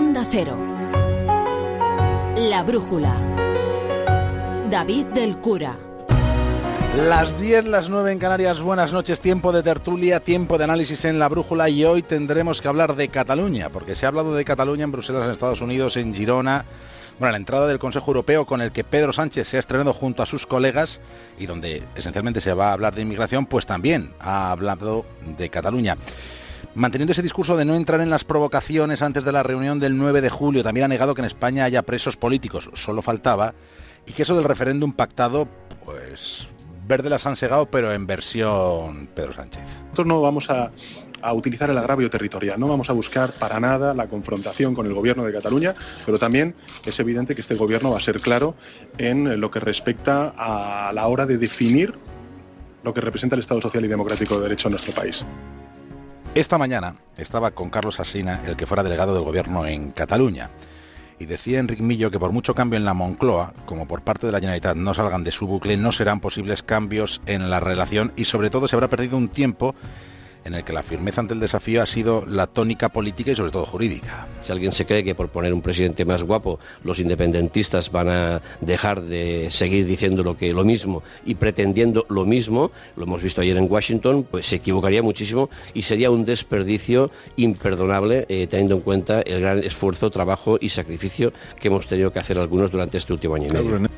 Onda Cero. La Brújula. David del Cura. Las 10, las 9 en Canarias, buenas noches, tiempo de tertulia, tiempo de análisis en La Brújula y hoy tendremos que hablar de Cataluña, porque se ha hablado de Cataluña en Bruselas, en Estados Unidos, en Girona, bueno, la entrada del Consejo Europeo con el que Pedro Sánchez se ha estrenado junto a sus colegas y donde esencialmente se va a hablar de inmigración, pues también ha hablado de Cataluña. Manteniendo ese discurso de no entrar en las provocaciones antes de la reunión del 9 de julio, también ha negado que en España haya presos políticos, solo faltaba, y que eso del referéndum pactado, pues verde las han segado, pero en versión Pedro Sánchez. Nosotros no vamos a utilizar el agravio territorial, no vamos a buscar para nada la confrontación con el gobierno de Cataluña, pero también es evidente que este gobierno va a ser claro en lo que respecta a la hora de definir lo que representa el Estado Social y Democrático de Derecho en nuestro país. Esta mañana estaba con Carlos Alsina, el que fuera delegado del gobierno en Cataluña. Y decía Enric Millo que por mucho cambio en la Moncloa, como por parte de la Generalitat no salgan de su bucle, no serán posibles cambios en la relación y sobre todo se habrá perdido un tiempo en el que la firmeza ante el desafío ha sido la tónica política y sobre todo jurídica. Si alguien se cree que por poner un presidente más guapo los independentistas van a dejar de seguir diciendo lo mismo y pretendiendo lo mismo, lo hemos visto ayer en Washington, pues se equivocaría muchísimo y sería un desperdicio imperdonable teniendo en cuenta el gran esfuerzo, trabajo y sacrificio que hemos tenido que hacer algunos durante este último año y medio.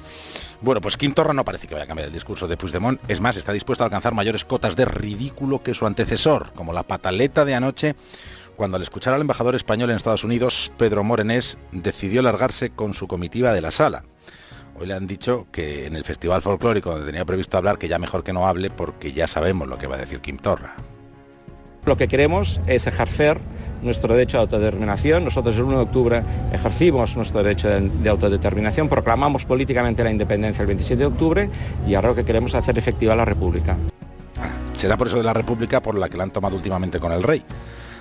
Bueno, pues Quim Torra no parece que vaya a cambiar el discurso de Puigdemont. Es más, está dispuesto a alcanzar mayores cotas de ridículo que su antecesor, como la pataleta de anoche, cuando al escuchar al embajador español en Estados Unidos, Pedro Morenés, decidió largarse con su comitiva de la sala. Hoy le han dicho que en el Festival Folclórico, donde tenía previsto hablar, que ya mejor que no hable, porque ya sabemos lo que va a decir Quim Torra. Lo que queremos es ejercer nuestro derecho de autodeterminación. Nosotros el 1 de octubre ejercimos nuestro derecho de autodeterminación, proclamamos políticamente la independencia el 27 de octubre y ahora lo que queremos es hacer efectiva la República. Será por eso de la República por la que la han tomado últimamente con el rey,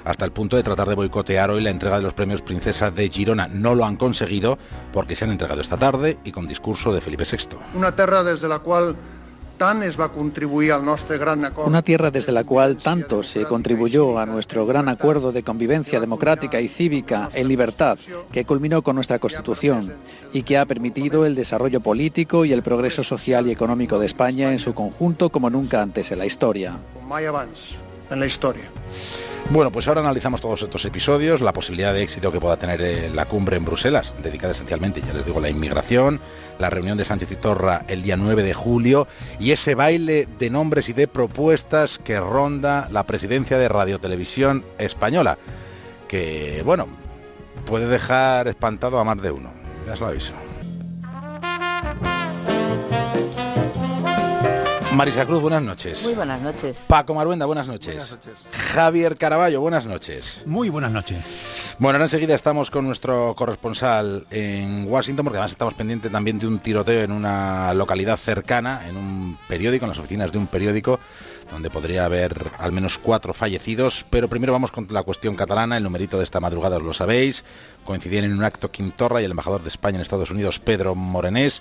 hasta el punto de tratar de boicotear hoy la entrega de los premios Princesa de Girona. No lo han conseguido porque se han entregado esta tarde y con discurso de Felipe VI. Una tierra desde la cual Una tierra desde la cual tanto se contribuyó a nuestro gran acuerdo de convivencia democrática y cívica en libertad, que culminó con nuestra Constitución y que ha permitido el desarrollo político y el progreso social y económico de España en su conjunto como nunca antes en la historia. Bueno, pues ahora analizamos todos estos episodios, la posibilidad de éxito que pueda tener la cumbre en Bruselas, dedicada esencialmente, ya les digo, a la inmigración, la reunión de Sánchez y Torra el día 9 de julio y ese baile de nombres y de propuestas que ronda la presidencia de Radio Televisión Española, que, bueno, puede dejar espantado a más de uno, ya os lo aviso. Marisa Cruz, buenas noches. Muy buenas noches. Paco Maruenda, buenas noches. Buenas noches. Javier Caraballo, buenas noches. Muy buenas noches. Bueno, ahora enseguida estamos con nuestro corresponsal en Washington, porque además estamos pendientes también de un tiroteo en una localidad cercana, en un periódico, en las oficinas de un periódico, donde podría haber al menos 4 fallecidos. Pero primero vamos con la cuestión catalana. El numerito de esta madrugada, os lo sabéis. Coincidían en un acto Quim Torra y el embajador de España en Estados Unidos, Pedro Morenés.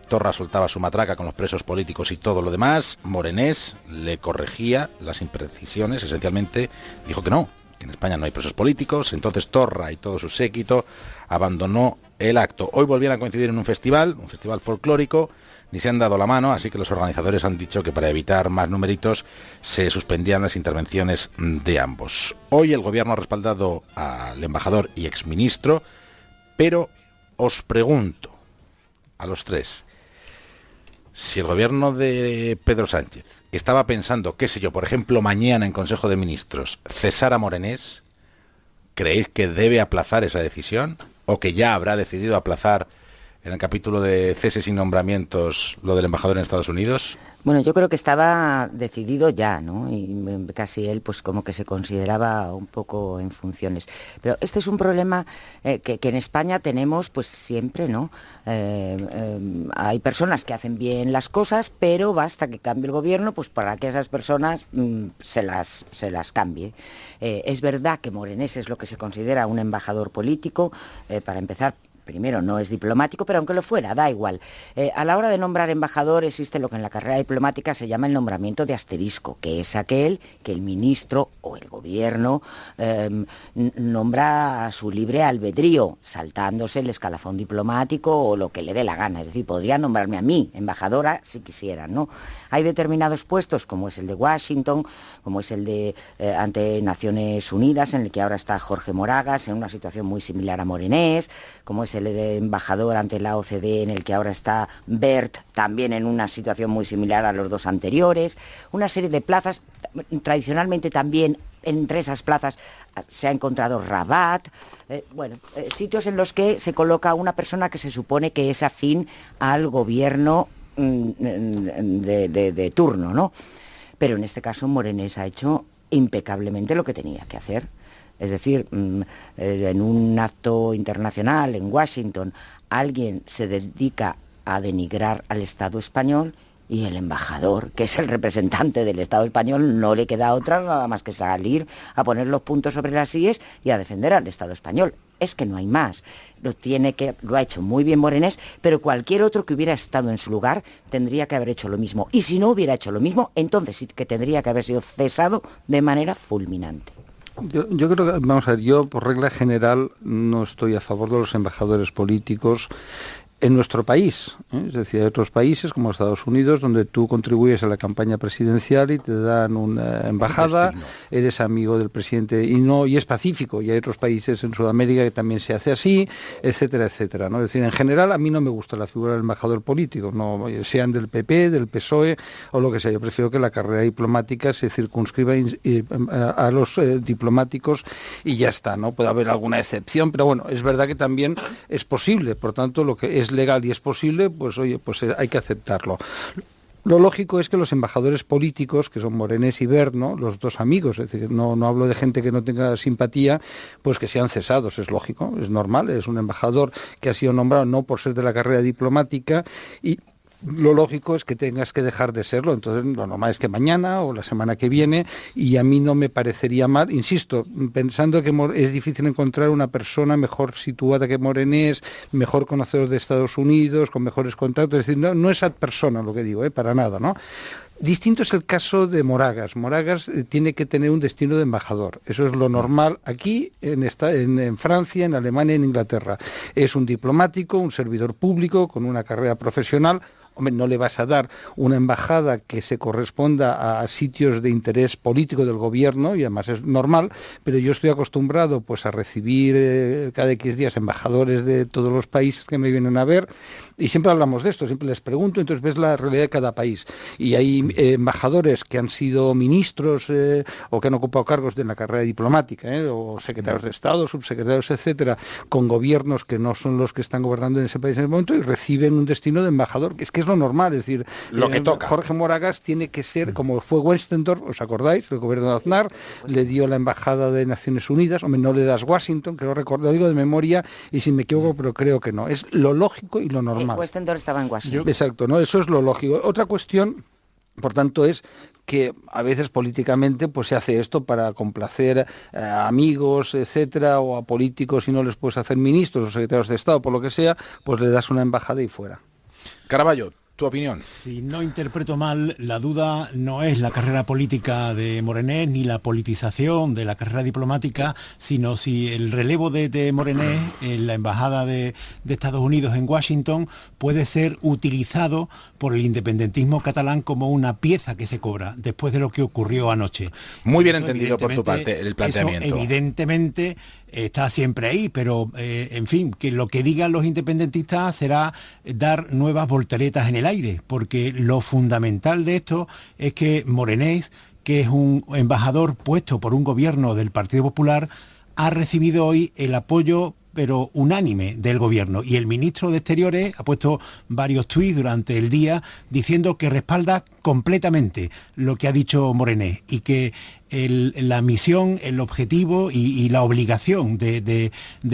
Torra soltaba su matraca con los presos políticos y todo lo demás. Morenés le corregía las imprecisiones, esencialmente dijo que no, que en España no hay presos políticos. Entonces Torra y todo su séquito abandonó el acto. Hoy volvían a coincidir en un festival folclórico, ni se han dado la mano, así que los organizadores han dicho que para evitar más numeritos se suspendían las intervenciones de ambos. Hoy el gobierno ha respaldado al embajador y exministro, pero os pregunto a los tres, si el gobierno de Pedro Sánchez estaba pensando, qué sé yo, por ejemplo, mañana en Consejo de Ministros, cesar a Morenés, ¿creéis que debe aplazar esa decisión? ¿O que ya habrá decidido aplazar en el capítulo de ceses y nombramientos lo del embajador en Estados Unidos? Bueno, yo creo que estaba decidido ya, ¿no? Y casi él, pues como que se consideraba un poco en funciones. Pero este es un problema que en España tenemos, pues siempre, ¿no? Hay personas que hacen bien las cosas, pero basta que cambie el gobierno, pues para que esas personas se las cambie. Es verdad que Morenés es lo que se considera un embajador político, para empezar, primero no es diplomático, pero aunque lo fuera, da igual. A la hora de nombrar embajador existe lo que en la carrera diplomática se llama el nombramiento de asterisco, que es aquel que el ministro o el gobierno nombra a su libre albedrío, saltándose el escalafón diplomático o lo que le dé la gana. Es decir, podría nombrarme a mí embajadora si quisieran, ¿no? Hay determinados puestos, como es el de Washington, como es el de ante Naciones Unidas, en el que ahora está Jorge Moragas, en una situación muy similar a Morenés, como es el de embajador ante la OCDE, en el que ahora está Bert, también en una situación muy similar a los dos anteriores. Una serie de plazas, tradicionalmente también entre esas plazas se ha encontrado Rabat, sitios en los que se coloca una persona que se supone que es afín al gobierno de turno, ¿no? Pero en este caso Morenés ha hecho impecablemente lo que tenía que hacer. Es decir, en un acto internacional en Washington, alguien se dedica a denigrar al Estado español y el embajador, que es el representante del Estado español, no le queda otra nada más que salir a poner los puntos sobre las íes y a defender al Estado español. Es que no hay más. Lo ha hecho muy bien Morenés, pero cualquier otro que hubiera estado en su lugar tendría que haber hecho lo mismo. Y si no hubiera hecho lo mismo, entonces sí que tendría que haber sido cesado de manera fulminante. Yo creo que, vamos a ver, yo por regla general no estoy a favor de los embajadores políticos en nuestro país, ¿eh? Es decir, hay otros países como Estados Unidos donde tú contribuyes a la campaña presidencial y te dan una embajada, eres amigo del presidente y es pacífico, y hay otros países en Sudamérica que también se hace así, etcétera, etcétera, ¿no? Es decir, en general a mí no me gusta la figura del embajador político, no sean del PP, del PSOE o lo que sea. Yo prefiero que la carrera diplomática se circunscriba a los diplomáticos y ya está, ¿no? Puede haber alguna excepción, pero bueno, es verdad que también es posible, por tanto lo que es legal y es posible, pues oye, pues hay que aceptarlo. Lo lógico es que los embajadores políticos, que son Morenés y Bert, ¿no?, los dos amigos, es decir, no hablo de gente que no tenga simpatía, pues que sean cesados, es lógico, es normal, es un embajador que ha sido nombrado no por ser de la carrera diplomática y lo lógico es que tengas que dejar de serlo. Entonces lo normal es que mañana o la semana que viene, y a mí no me parecería mal, insisto, pensando que es difícil encontrar una persona mejor situada que Morenés, mejor conocedor de Estados Unidos, con mejores contactos, es decir, no es esa persona lo que digo, para nada, ¿no? Distinto es el caso de Moragas. Moragas tiene que tener un destino de embajador. Eso es lo normal aquí, en Francia, en Alemania, en Inglaterra. Es un diplomático, un servidor público con una carrera profesional. Hombre, no le vas a dar una embajada que se corresponda a sitios de interés político del gobierno, y además es normal, pero yo estoy acostumbrado pues a recibir cada X días embajadores de todos los países que me vienen a ver, y siempre hablamos de esto, siempre les pregunto, entonces ves la realidad de cada país. Y hay embajadores que han sido ministros o que han ocupado cargos de la carrera diplomática, o secretarios de Estado, subsecretarios, etcétera, con gobiernos que no son los que están gobernando en ese país en el momento, y reciben un destino de embajador, que es lo normal, es decir, lo que toca. Jorge Moragas tiene que ser, como fue Westendorf, ¿os acordáis? El gobierno de Aznar le dio la embajada de Naciones Unidas, hombre, no le das Washington, que lo recuerdo, lo digo de memoria, y si me equivoco, pero creo que no. Es lo lógico y lo normal. Westendorf estaba en Washington. Exacto, ¿no? Eso es lo lógico. Otra cuestión, por tanto, es que a veces políticamente pues se hace esto para complacer a amigos, etcétera, o a políticos, y no les puedes hacer ministros o secretarios de Estado, por lo que sea, pues le das una embajada y fuera. Caraballo, ¿tu opinión? Si no interpreto mal, la duda no es la carrera política de Morenés ni la politización de la carrera diplomática, sino si el relevo de Morenés en la Embajada de Estados Unidos en Washington puede ser utilizado por el independentismo catalán como una pieza que se cobra después de lo que ocurrió anoche. Muy bien entendido por tu parte el planteamiento. Eso evidentemente está siempre ahí, pero en fin, que lo que digan los independentistas será dar nuevas volteretas en el aire, porque lo fundamental de esto es que Morenés, que es un embajador puesto por un gobierno del Partido Popular, ha recibido hoy el apoyo pero unánime del gobierno, y el ministro de Exteriores ha puesto varios tuits durante el día diciendo que respalda completamente lo que ha dicho Morenés, y que la misión, el objetivo y la obligación de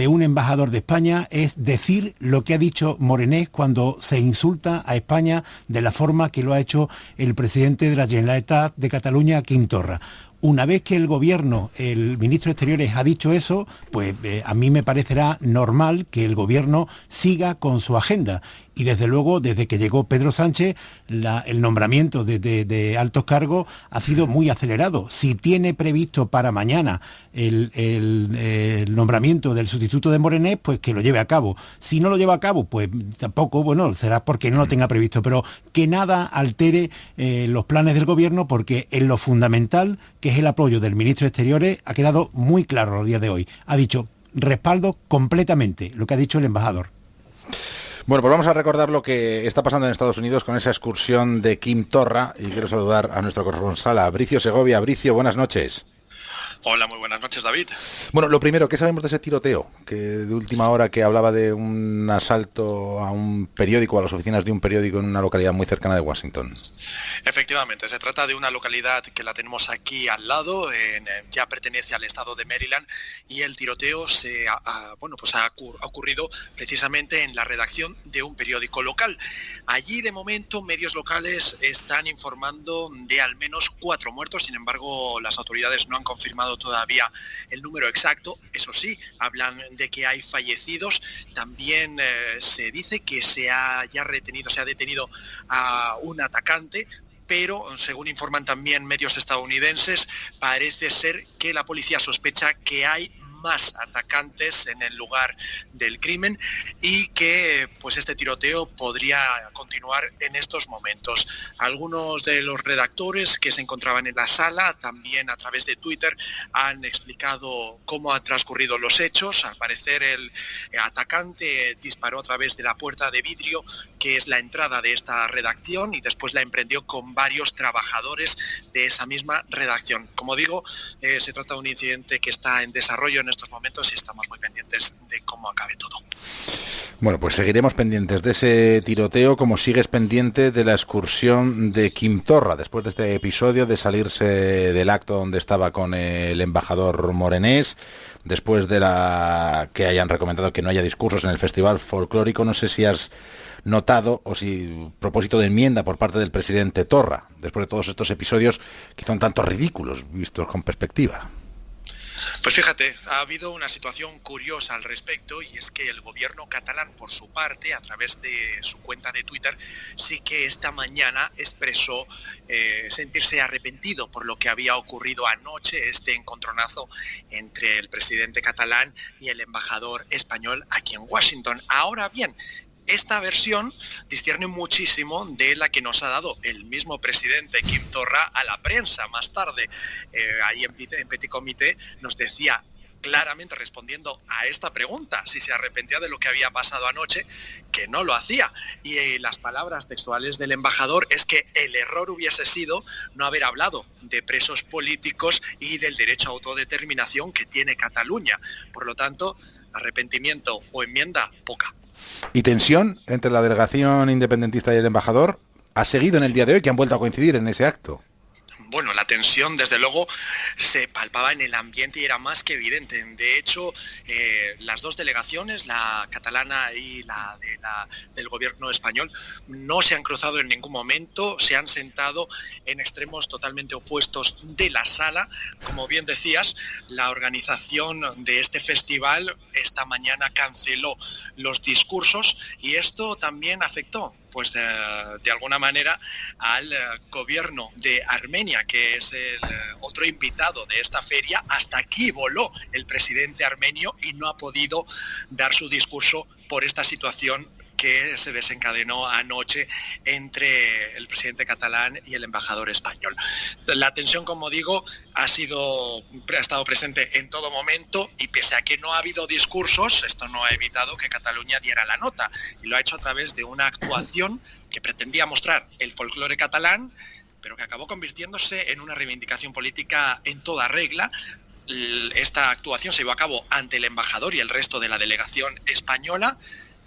un embajador de España es decir lo que ha dicho Morenés cuando se insulta a España de la forma que lo ha hecho el presidente de la Generalitat de Cataluña, Quim Torra. Una vez que el gobierno, el ministro de Exteriores ha dicho eso, pues a mí me parecerá normal que el gobierno siga con su agenda. Y desde luego, desde que llegó Pedro Sánchez, el nombramiento de altos cargos ha sido muy acelerado. Si tiene previsto para mañana el nombramiento del sustituto de Morenés, pues que lo lleve a cabo. Si no lo lleva a cabo, pues tampoco, bueno, será porque no lo tenga previsto, pero que nada altere los planes del gobierno, porque en lo fundamental, que es el apoyo del ministro de Exteriores, ha quedado muy claro a los días de hoy. Ha dicho, respaldo completamente lo que ha dicho el embajador. Bueno, pues vamos a recordar lo que está pasando en Estados Unidos con esa excursión de Quim Torra, y quiero saludar a nuestro corresponsal, a Bricio Segovia. Bricio, buenas noches. Hola, muy buenas noches, David. Bueno, lo primero, ¿qué sabemos de ese tiroteo? Que de última hora, que hablaba de un asalto a un periódico, a las oficinas de un periódico en una localidad muy cercana de Washington. Efectivamente, se trata de una localidad que la tenemos aquí al lado, ya pertenece al estado de Maryland, y el tiroteo ha ocurrido precisamente en la redacción de un periódico local. Allí, de momento, medios locales están informando de al menos 4 muertos, sin embargo, las autoridades no han confirmado todavía el número exacto. Eso sí, hablan de que hay fallecidos. También se dice que se ha detenido a un atacante, pero según informan también medios estadounidenses, parece ser que la policía sospecha que hay más atacantes en el lugar del crimen y que pues este tiroteo podría continuar en estos momentos. Algunos de los redactores que se encontraban en la sala también a través de Twitter han explicado cómo han transcurrido los hechos. Al parecer el atacante disparó a través de la puerta de vidrio que es la entrada de esta redacción y después la emprendió con varios trabajadores de esa misma redacción. Como digo, se trata de un incidente que está en desarrollo en estos momentos y estamos muy pendientes de cómo acabe todo. Bueno, pues seguiremos pendientes de ese tiroteo, como sigues pendiente de la excursión de Quim Torra, después de este episodio de salirse del acto donde estaba con el embajador Morenés, después de que hayan recomendado que no haya discursos en el festival folclórico. No sé si has notado o si propósito de enmienda por parte del presidente Torra, después de todos estos episodios que son tantos ridículos vistos con perspectiva. Pues fíjate, ha habido una situación curiosa al respecto, y es que el gobierno catalán, por su parte, a través de su cuenta de Twitter, sí que esta mañana expresó sentirse arrepentido por lo que había ocurrido anoche, este encontronazo entre el presidente catalán y el embajador español aquí en Washington. Ahora bien, esta versión discierne muchísimo de la que nos ha dado el mismo presidente Quim Torra a la prensa más tarde. Ahí en Petit Comité nos decía claramente, respondiendo a esta pregunta, si se arrepentía de lo que había pasado anoche, que no lo hacía. Y las palabras textuales del embajador es que el error hubiese sido no haber hablado de presos políticos y del derecho a autodeterminación que tiene Cataluña. Por lo tanto, arrepentimiento o enmienda, poca. ¿Y tensión entre la delegación independentista y el embajador ha seguido en el día de hoy, que han vuelto a coincidir en ese acto? Bueno, la tensión, desde luego, se palpaba en el ambiente y era más que evidente. De hecho, las dos delegaciones, la catalana y la del gobierno español, no se han cruzado en ningún momento, se han sentado en extremos totalmente opuestos de la sala. Como bien decías, la organización de este festival esta mañana canceló los discursos y esto también afectó pues de alguna manera al gobierno de Armenia, que es el otro invitado de esta feria. Hasta aquí voló el presidente armenio y no ha podido dar su discurso por esta situación que se desencadenó anoche entre el presidente catalán y el embajador español. La tensión, como digo, ha estado presente en todo momento y pese a que no ha habido discursos, esto no ha evitado que Cataluña diera la nota y lo ha hecho a través de una actuación que pretendía mostrar el folclore catalán, pero que acabó convirtiéndose en una reivindicación política en toda regla. Esta actuación se llevó a cabo ante el embajador y el resto de la delegación española.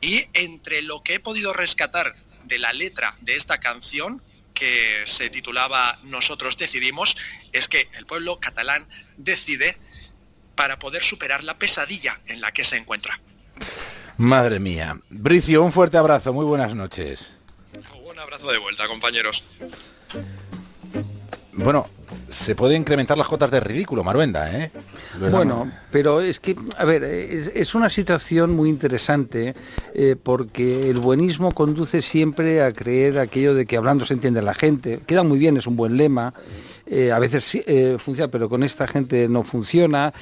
Y entre lo que he podido rescatar de la letra de esta canción, que se titulaba Nosotros decidimos, es que el pueblo catalán decide para poder superar la pesadilla en la que se encuentra. Madre mía. Bricio, un fuerte abrazo, muy buenas noches. Un abrazo de vuelta, compañeros. Bueno, se puede incrementar las cotas de ridículo, Maruenda, ¿eh? Bueno, pero es que, a ver, es una situación muy interesante porque el buenismo conduce siempre a creer aquello de que hablando se entiende la gente. Queda muy bien, es un buen lema. A veces sí, funciona, pero con esta gente no funciona,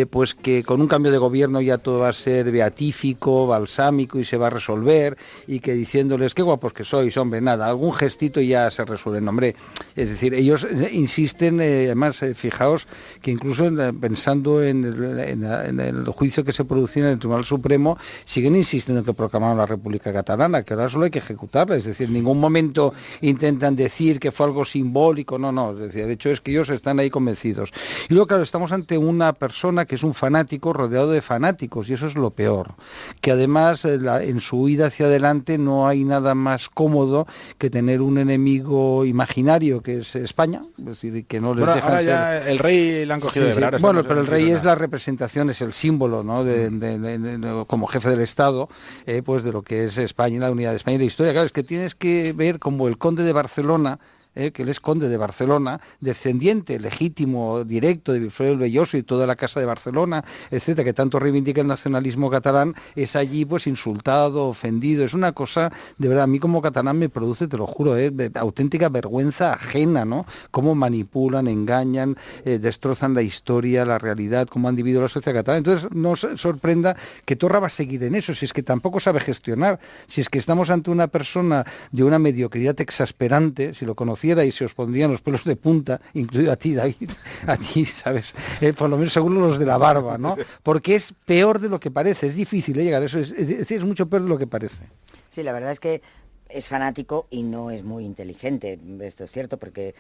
pues que con un cambio de gobierno ya todo va a ser beatífico, balsámico y se va a resolver, y que diciéndoles qué guapos que sois, hombre, nada, algún gestito y ya se resuelve, hombre. Es decir, ellos insisten, además, fijaos que incluso pensando en el juicio que se produjo en el Tribunal Supremo, siguen insistiendo en que proclamaron la República Catalana, que ahora solo hay que ejecutarla, es decir, en ningún momento intentan decir que fue algo simbólico, no, es decir, de hecho es que ellos están ahí convencidos. Y luego, claro, estamos ante una persona que es un fanático rodeado de fanáticos, y eso es lo peor, que además en su huida hacia adelante no hay nada más cómodo que tener un enemigo imaginario, que es España, es decir, que no les dejan ahora ser... ya el rey le han cogido de verar. Bueno, pero el rey es la representación, es el símbolo, ¿no? Como jefe del Estado, pues de lo que es España, la unidad de España y la historia. Claro, es que tienes que ver como el conde de Barcelona, que él es conde de Barcelona, descendiente legítimo, directo de Wilfredo el Belloso y toda la Casa de Barcelona, etcétera, que tanto reivindica el nacionalismo catalán, es allí pues insultado, ofendido. Es una cosa, de verdad, a mí como catalán me produce, te lo juro, auténtica vergüenza ajena, ¿no? Cómo manipulan, engañan, destrozan la historia, la realidad, cómo han dividido la sociedad catalana. Entonces, no se sorprenda que Torra va a seguir en eso, si es que tampoco sabe gestionar, si es que estamos ante una persona de una mediocridad exasperante, si lo conociera y se os pondrían los pelos de punta, incluido a ti, David, a ti, ¿sabes? Por lo menos según los de la barba, ¿no? Porque es peor de lo que parece, es difícil llegar a eso, es mucho peor de lo que parece. Sí, la verdad es que es fanático y no es muy inteligente, esto es cierto, porque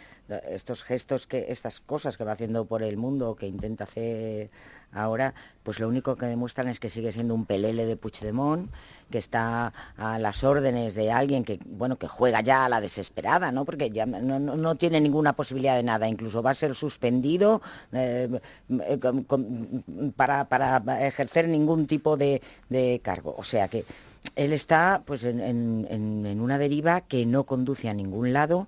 estos gestos, estas cosas que va haciendo por el mundo, que intenta hacer ahora, pues lo único que demuestran es que sigue siendo un pelele de Puigdemont, que está a las órdenes de alguien que, bueno, que juega ya a la desesperada, ¿no? Porque ya no tiene ninguna posibilidad de nada, incluso va a ser suspendido para ejercer ningún tipo de cargo. O sea que él está pues en una deriva que no conduce a ningún lado.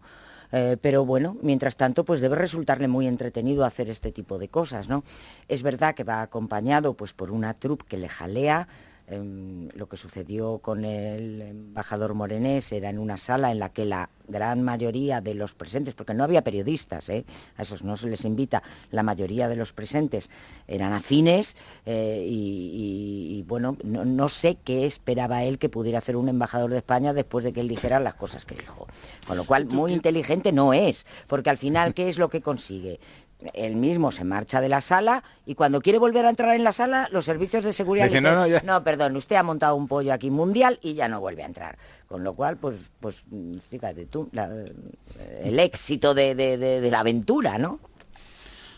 Pero bueno, mientras tanto, pues debe resultarle muy entretenido hacer este tipo de cosas, ¿no? Es verdad que va acompañado pues por una troupe que le jalea. Lo que sucedió con el embajador Morenés era en una sala en la que la gran mayoría de los presentes, porque no había periodistas, a esos no se les invita, la mayoría de los presentes eran afines y bueno, no sé qué esperaba él que pudiera hacer un embajador de España después de que él dijera las cosas que dijo. Con lo cual, muy inteligente no es, porque al final, ¿qué es lo que consigue? Él mismo se marcha de la sala y cuando quiere volver a entrar en la sala, los servicios de seguridad dicen, no, perdón, usted ha montado un pollo aquí mundial y ya no vuelve a entrar. Con lo cual, pues fíjate tú, el éxito de la aventura, ¿no?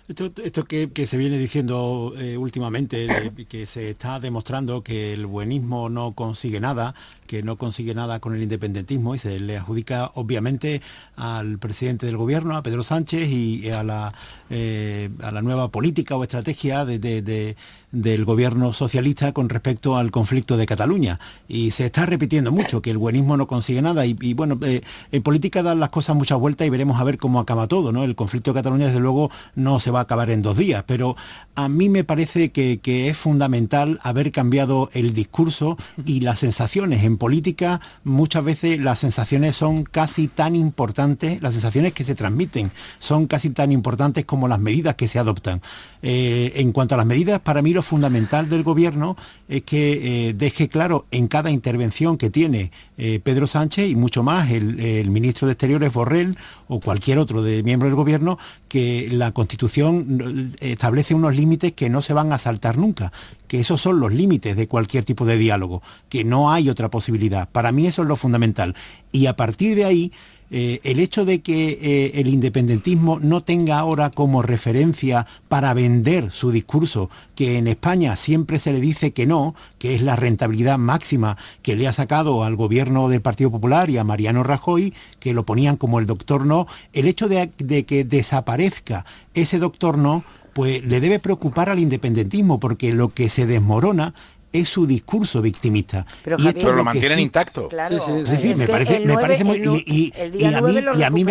Esto que se viene diciendo últimamente, que se está demostrando que el buenismo no consigue nada, que no consigue nada con el independentismo, y se le adjudica obviamente al presidente del gobierno, a Pedro Sánchez, y a la nueva política o estrategia del gobierno socialista con respecto al conflicto de Cataluña. Y se está repitiendo mucho que el buenismo no consigue nada, y bueno, en política dan las cosas muchas vueltas y veremos a ver cómo acaba todo, ¿no? El conflicto de Cataluña desde luego no se va a acabar en 2 días, pero a mí me parece que es fundamental haber cambiado el discurso y las sensaciones. En política muchas veces las sensaciones son casi tan importantes, las sensaciones que se transmiten son casi tan importantes como las medidas que se adoptan. En cuanto a las medidas, para mí lo fundamental del gobierno es que deje claro en cada intervención que tiene Pedro Sánchez y mucho más el ministro de Exteriores Borrell o cualquier otro miembro del gobierno, que la Constitución establece unos límites que no se van a saltar nunca, que esos son los límites de cualquier tipo de diálogo, que no hay otra posibilidad. Para mí eso es lo fundamental. Y a partir de ahí, el hecho de que el independentismo no tenga ahora como referencia para vender su discurso, que en España siempre se le dice que no, que es la rentabilidad máxima que le ha sacado al gobierno del Partido Popular y a Mariano Rajoy, que lo ponían como el doctor no, el hecho de que desaparezca ese doctor no, pues le debe preocupar al independentismo, porque lo que se desmorona es su discurso victimista. Pero, Javier, pero lo mantienen intacto. Claro. Sí, me parece muy... Y a mí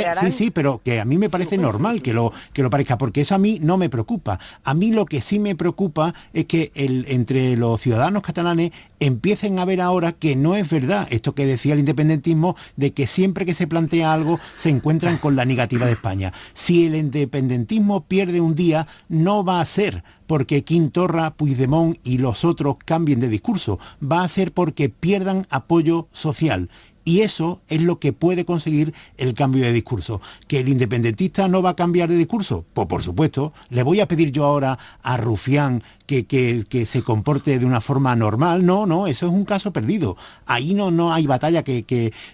pero que a mí me parece normal que lo parezca, porque eso a mí no me preocupa. A mí lo que sí me preocupa es que entre los ciudadanos catalanes empiecen a ver ahora que no es verdad esto que decía el independentismo, de que siempre que se plantea algo se encuentran con la negativa de España. Si el independentismo pierde un día, no va a ser porque Quim Torra, Puigdemont y los otros cambien de discurso, va a ser porque pierdan apoyo social. Y eso es lo que puede conseguir el cambio de discurso. ¿Que el independentista no va a cambiar de discurso? Pues por supuesto. ¿Le voy a pedir yo ahora a Rufián que se comporte de una forma normal? No, eso es un caso perdido. Ahí no hay batalla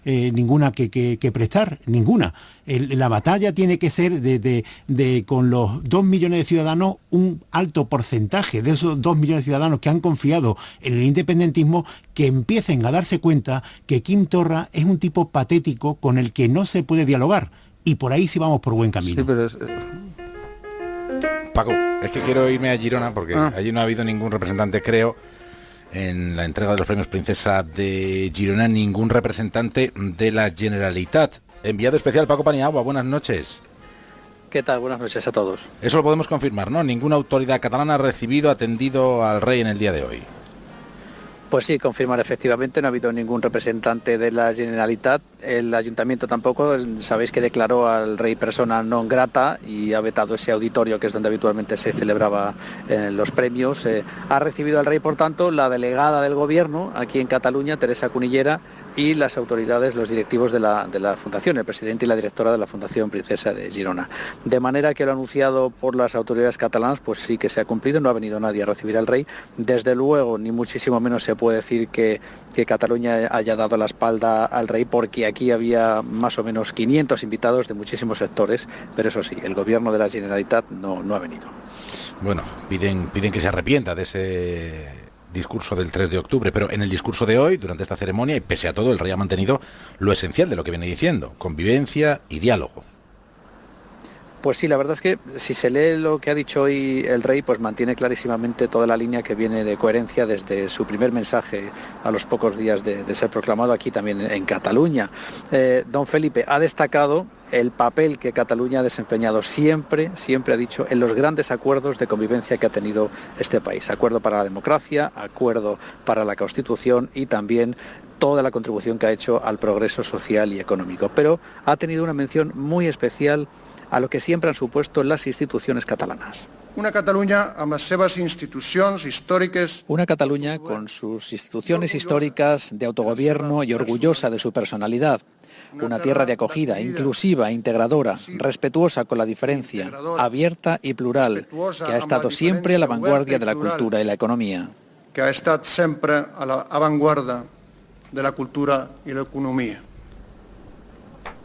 ninguna que prestar, ninguna. La batalla tiene que ser de con los 2 millones de ciudadanos, un alto porcentaje de esos 2 millones de ciudadanos que han confiado en el independentismo, que empiecen a darse cuenta que Quim Torra es un tipo patético con el que no se puede dialogar. Y por ahí sí vamos por buen camino. Sí, pero Paco, es que quiero irme a Girona porque allí no ha habido ningún representante, creo, en la entrega de los premios Princesa de Girona, ningún representante de la Generalitat. Enviado especial Paco Paniagua, buenas noches. ¿Qué tal? Buenas noches a todos. Eso lo podemos confirmar, ¿no? Ninguna autoridad catalana ha atendido al rey en el día de hoy. Pues sí, confirmar efectivamente, no ha habido ningún representante de la Generalitat. El ayuntamiento tampoco, sabéis que declaró al rey persona non grata y ha vetado ese auditorio que es donde habitualmente se celebraba los premios. Ha recibido al rey, por tanto, la delegada del gobierno aquí en Cataluña, Teresa Cunillera, y las autoridades, los directivos de la Fundación, el presidente y la directora de la Fundación Princesa de Girona. De manera que lo anunciado por las autoridades catalanas, pues sí que se ha cumplido, no ha venido nadie a recibir al rey. Desde luego, ni muchísimo menos se puede decir que Cataluña haya dado la espalda al rey, porque aquí había más o menos 500 invitados de muchísimos sectores, pero eso sí, el gobierno de la Generalitat no ha venido. Bueno, piden que se arrepienta de ese discurso del 3 de octubre, pero en el discurso de hoy, durante esta ceremonia, y pese a todo, el rey ha mantenido lo esencial de lo que viene diciendo: convivencia y diálogo. Pues sí, la verdad es que si se lee lo que ha dicho hoy el rey, pues mantiene clarísimamente toda la línea que viene de coherencia desde su primer mensaje a los pocos días de ser proclamado aquí también en Cataluña. Don Felipe ha destacado el papel que Cataluña ha desempeñado siempre ha dicho, en los grandes acuerdos de convivencia que ha tenido este país. Acuerdo para la democracia, acuerdo para la Constitución y también toda la contribución que ha hecho al progreso social y económico. Pero ha tenido una mención muy especial a lo que siempre han supuesto las instituciones catalanas. Una Cataluña amb les seves institucions històriques. Una Cataluña con sus instituciones históricas de autogobierno y orgullosa de su personalidad. Una tierra de acogida, inclusiva, integradora, respetuosa con la diferencia, abierta y plural, que ha estado siempre a la vanguardia de la cultura y la economía. Que ha estat sempre a l'avantguarda de la cultura y la economía.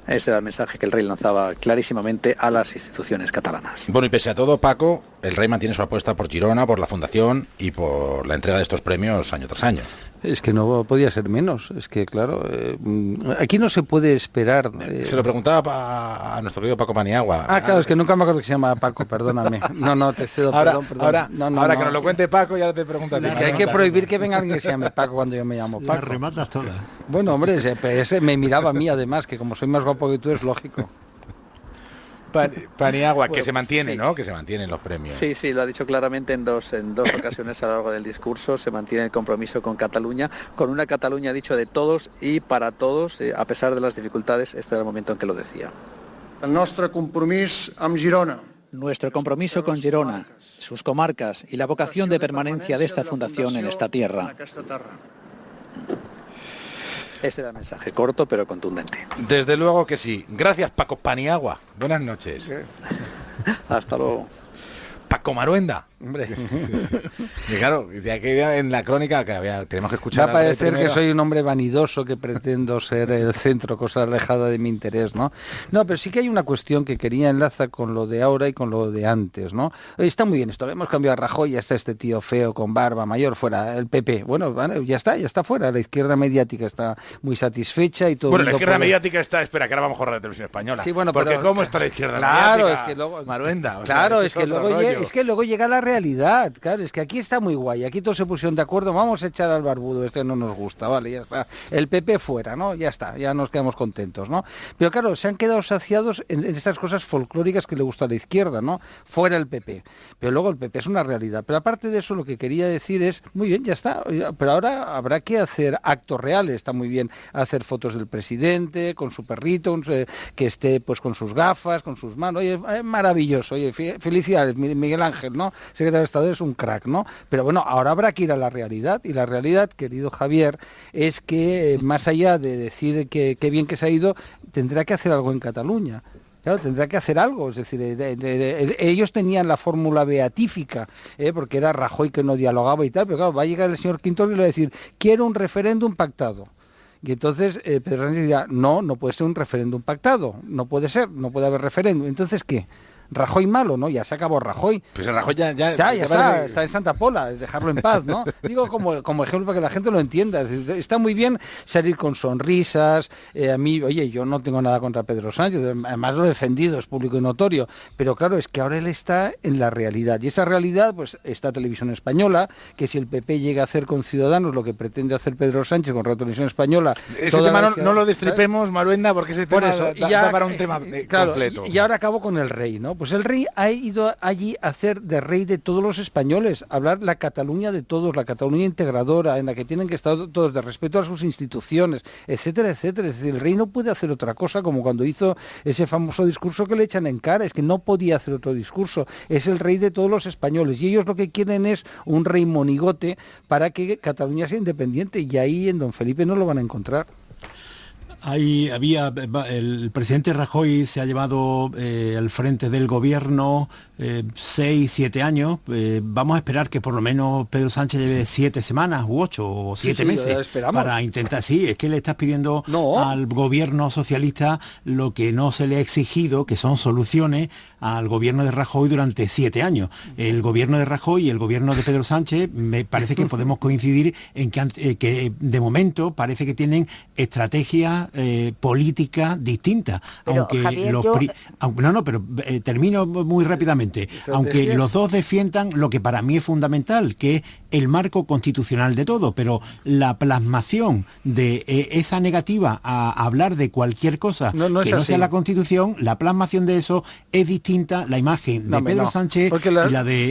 Ese era el mensaje que el rey lanzaba clarísimamente a las instituciones catalanas. Bueno, y pese a todo, Paco, el rey mantiene su apuesta por Girona, por la Fundación y por la entrega de estos premios año tras año. Es que no podía ser menos. Es que, claro, aquí no se puede esperar. Se lo preguntaba a nuestro querido Paco Paniagua. Claro, es que nunca me acuerdo que se llama Paco, perdóname. No, te cedo, perdón. Ahora que nos lo cuente Paco, ya te pregunto a ti. Es que hay que prohibir que venga alguien que se llame Paco cuando yo me llamo Paco. Las rematas todas. Bueno, hombre, ese me miraba a mí, además, que como soy más guapo que tú, es lógico. Paniagua, que se mantiene, sí, ¿no? Que se mantienen los premios. Sí, lo ha dicho claramente en dos ocasiones a lo largo del discurso. Se mantiene el compromiso con Cataluña, con una Cataluña, ha dicho, de todos y para todos, a pesar de las dificultades. Este era el momento en que lo decía. El nostre compromís amb Girona. Nuestro compromiso con Girona, sus comarcas y la vocación de permanencia de esta fundación en esta tierra. Ese era el mensaje, corto pero contundente. Desde luego que sí. Gracias, Paco Paniagua. Buenas noches. Hasta luego. Paco Maruenda. Hombre. Y claro, de aquí en la crónica que tenemos que escuchar. Va a parecer que soy un hombre vanidoso, que pretendo ser el centro, cosa alejada de mi interés, ¿no? No, pero sí que hay una cuestión que quería enlazar con lo de ahora y con lo de antes, ¿no? Está muy bien esto, hemos cambiado a Rajoy, ya está este tío feo con barba mayor fuera, el PP. Bueno, ya está fuera, la izquierda mediática está muy satisfecha y todo. Bueno, la izquierda mediática está, espera, que ahora vamos a correr la televisión española. Sí, bueno, porque pero, ¿cómo está la izquierda mediática? Claro, es que luego Maruenda. Claro, es que luego llega la realidad. realidad, claro, es que aquí está muy guay, aquí todos se pusieron de acuerdo, vamos a echar al barbudo, este no nos gusta, vale, ya está, el PP fuera, ¿no? Ya está, ya nos quedamos contentos, ¿no? Pero claro, se han quedado saciados en estas cosas folclóricas que le gusta a la izquierda, ¿no? Fuera el PP, pero luego el PP es una realidad, pero aparte de eso lo que quería decir es, muy bien, ya está, pero ahora habrá que hacer actos reales, está muy bien hacer fotos del presidente, con su perrito, que esté pues con sus gafas, con sus manos, oye, es maravilloso, oye, felicidades, Miguel Ángel, ¿no? Secretario de Estado es un crack, ¿no? Pero bueno, ahora habrá que ir a la realidad, y la realidad, querido Javier, es que más allá de decir que bien que se ha ido, tendrá que hacer algo en Cataluña. Claro, tendrá que hacer algo, es decir, ellos tenían la fórmula beatífica, porque era Rajoy que no dialogaba y tal, pero claro, va a llegar el señor Quintorra y le va a decir, quiero un referéndum pactado. Y entonces Pedro Sánchez dirá, no puede ser un referéndum pactado, no puede ser, no puede haber referéndum. Entonces, ¿qué? Rajoy malo, ¿no? Ya se acabó Rajoy. Pues el Rajoy ya está en Santa Pola, dejarlo en paz, ¿no? Digo como ejemplo para que la gente lo entienda. Está muy bien salir con sonrisas. A mí, oye, yo no tengo nada contra Pedro Sánchez, además lo he defendido, es público y notorio. Pero claro, es que ahora él está en la realidad. Y esa realidad, pues, está Televisión Española, que si el PP llega a hacer con Ciudadanos lo que pretende hacer Pedro Sánchez con Radio Televisión Española... Ese tema no lo destripemos, Maruenda, porque ese tema da para un tema completo. Y ahora acabo con el rey, ¿no? Pues el rey ha ido allí a hacer de rey de todos los españoles, a hablar la Cataluña de todos, la Cataluña integradora, en la que tienen que estar todos, de respeto a sus instituciones, etcétera, etcétera. Es decir, el rey no puede hacer otra cosa, como cuando hizo ese famoso discurso que le echan en cara, es que no podía hacer otro discurso, es el rey de todos los españoles, y ellos lo que quieren es un rey monigote para que Cataluña sea independiente, y ahí en don Felipe no lo van a encontrar. El presidente Rajoy se ha llevado al frente del gobierno 6, 7 años. Vamos a esperar que por lo menos Pedro Sánchez lleve 7 semanas u 8 o 7 meses para intentar. Sí, es que le estás pidiendo al gobierno socialista lo que no se le ha exigido, que son soluciones al gobierno de Rajoy durante 7 años. El gobierno de Rajoy y el gobierno de Pedro Sánchez, me parece que podemos coincidir en que de momento parece que tienen estrategias política distinta, pero, aunque Javier, termino muy rápidamente, aunque los dos defiendan lo que para mí es fundamental, que es el marco constitucional de todo, pero la plasmación de esa negativa a hablar de cualquier cosa que no sea la Constitución, la plasmación de eso es distinta, la imagen de Pedro Sánchez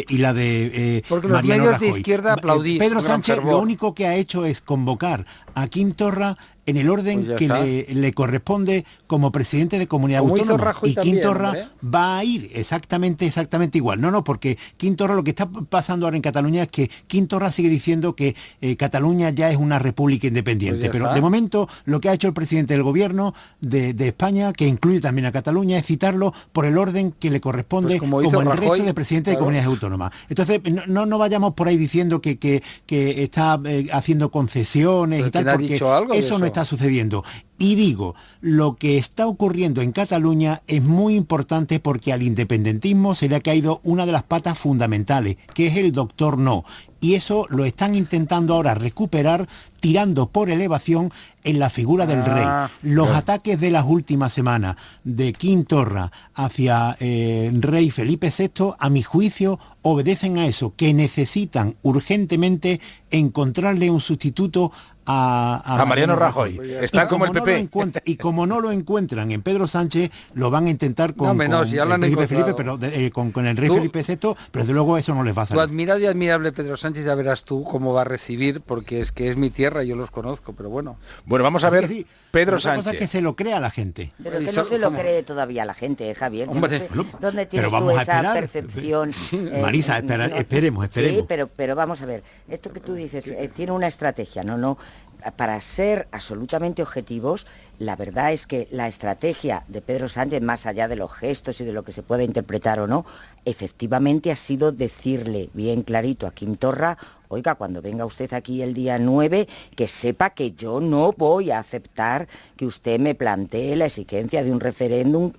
y la de Mariano Rajoy. De izquierda aplaudís, Pedro Sánchez lo único que ha hecho es convocar a Quintorra en el orden que le corresponde como presidente de comunidad autónoma, y Quintorra va a ir exactamente igual. Porque Quintorra, lo que está pasando ahora en Cataluña es que Quintorra sigue diciendo que Cataluña ya es una república independiente, pero de momento lo que ha hecho el presidente del gobierno de España, que incluye también a Cataluña, es citarlo por el orden que le corresponde como el Rajoy, resto de presidentes de comunidades autónomas. Entonces no vayamos por ahí diciendo que está haciendo concesiones y tal, porque eso no está sucediendo. Y digo, lo que está ocurriendo en Cataluña es muy importante porque al independentismo se le ha caído una de las patas fundamentales, que es el doctor no. Y eso lo están intentando ahora recuperar tirando por elevación en la figura del rey. Los ataques de las últimas semanas de Quintorra hacia rey Felipe VI, a mi juicio, obedecen a eso, que necesitan urgentemente encontrarle un sustituto a Mariano Rajoy. Está como el PP. Y como no lo encuentran en Pedro Sánchez, lo van a intentar con el rey Felipe, pero con el rey Felipe VI, pero desde luego eso no les va a salir. Tu admirado y admirable Pedro Sánchez, ya verás tú cómo va a recibir, porque es que es mi tierra, yo los conozco, pero bueno. Bueno, vamos a ver, Pedro Sánchez. Cosa es que se lo crea la gente. Pero que no se lo cree todavía la gente, Javier. Hombre, no sé ¿dónde tienes tú esa percepción? Marisa, esperemos. Sí, pero vamos a ver, esto que tú dices, tiene una estrategia, no. Para ser absolutamente objetivos, la verdad es que la estrategia de Pedro Sánchez, más allá de los gestos y de lo que se pueda interpretar o no, efectivamente ha sido decirle bien clarito a Quintorra: oiga, cuando venga usted aquí el día 9, que sepa que yo no voy a aceptar que usted me plantee la exigencia de un referéndum,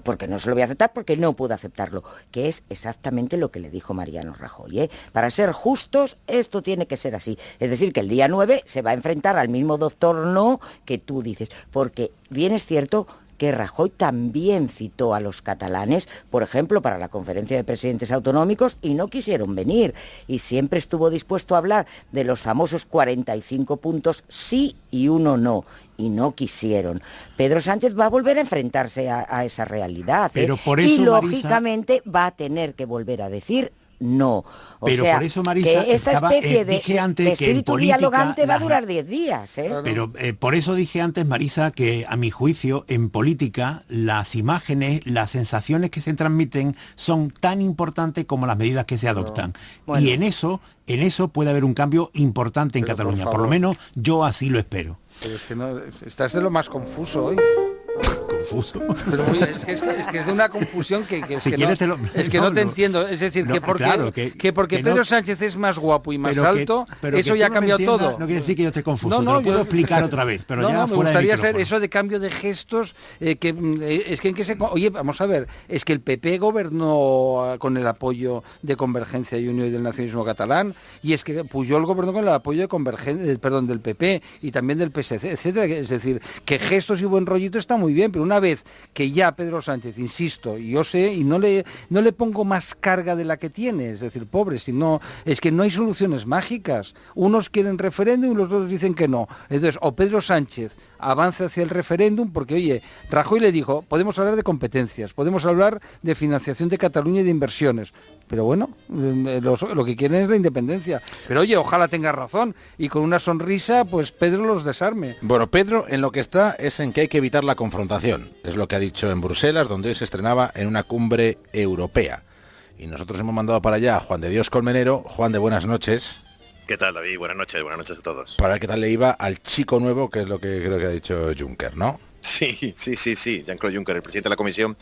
porque no se lo voy a aceptar, porque no puedo aceptarlo, que es exactamente lo que le dijo Mariano Rajoy. Para ser justos, esto tiene que ser así. Es decir, que el día 9 se va a enfrentar al mismo doctor no que tú dices, porque bien es cierto que Rajoy también citó a los catalanes, por ejemplo, para la conferencia de presidentes autonómicos, y no quisieron venir. Y siempre estuvo dispuesto a hablar de los famosos 45 puntos sí y 1 no. Y no quisieron. Pedro Sánchez va a volver a enfrentarse a esa realidad. Pero por eso, y lógicamente va a tener que volver a decir no. Pero por eso, Marisa, que esta especie de espíritu dialogante va a durar 10 días. Pero por eso dije antes, Marisa, que a mi juicio, en política, las imágenes, las sensaciones que se transmiten son tan importantes como las medidas que se adoptan. Bueno. Y en eso puede haber un cambio importante en Cataluña. Por lo menos yo así lo espero. Pero es que no, estás de lo más confuso hoy. Confuso. Pero es que es de una confusión que si que, quieres no te entiendo. Es decir, que porque Pedro Sánchez es más guapo y más alto, eso ya ha cambiado todo. No quiere decir que yo esté confuso, te lo puedo explicar otra vez, pero ya me fuera de gustaría micrófono. ser eso de cambio de gestos, es que en que se... Oye, vamos a ver, es que el PP gobernó con el apoyo de Convergencia y Unió y del nacionalismo catalán, y es que Pujol gobernó con el apoyo de del PP y también del PSC, etcétera. Es decir, que gestos y buen rollito está muy bien, pero una vez que ya Pedro Sánchez, insisto, y yo sé, y no le pongo más carga de la que tiene, es decir, pobre, sino es que no hay soluciones mágicas. Unos quieren referéndum y los otros dicen que no. Entonces, o Pedro Sánchez avanza hacia el referéndum, porque oye, Rajoy le dijo, podemos hablar de competencias, podemos hablar de financiación de Cataluña y de inversiones, pero bueno, lo que quieren es la independencia. Pero oye, ojalá tenga razón, y con una sonrisa, pues Pedro los desarme. Bueno, Pedro en lo que está es en que hay que evitar la confrontación. Es lo que ha dicho en Bruselas, donde hoy se estrenaba en una cumbre europea. Y nosotros hemos mandado para allá a Juan de Dios Colmenero. Juan, de buenas noches. ¿Qué tal, David? Buenas noches a todos. Para ver qué tal le iba al chico nuevo, que es lo que creo que ha dicho Juncker, ¿no? Sí. Jean-Claude Juncker, el presidente de la Comisión,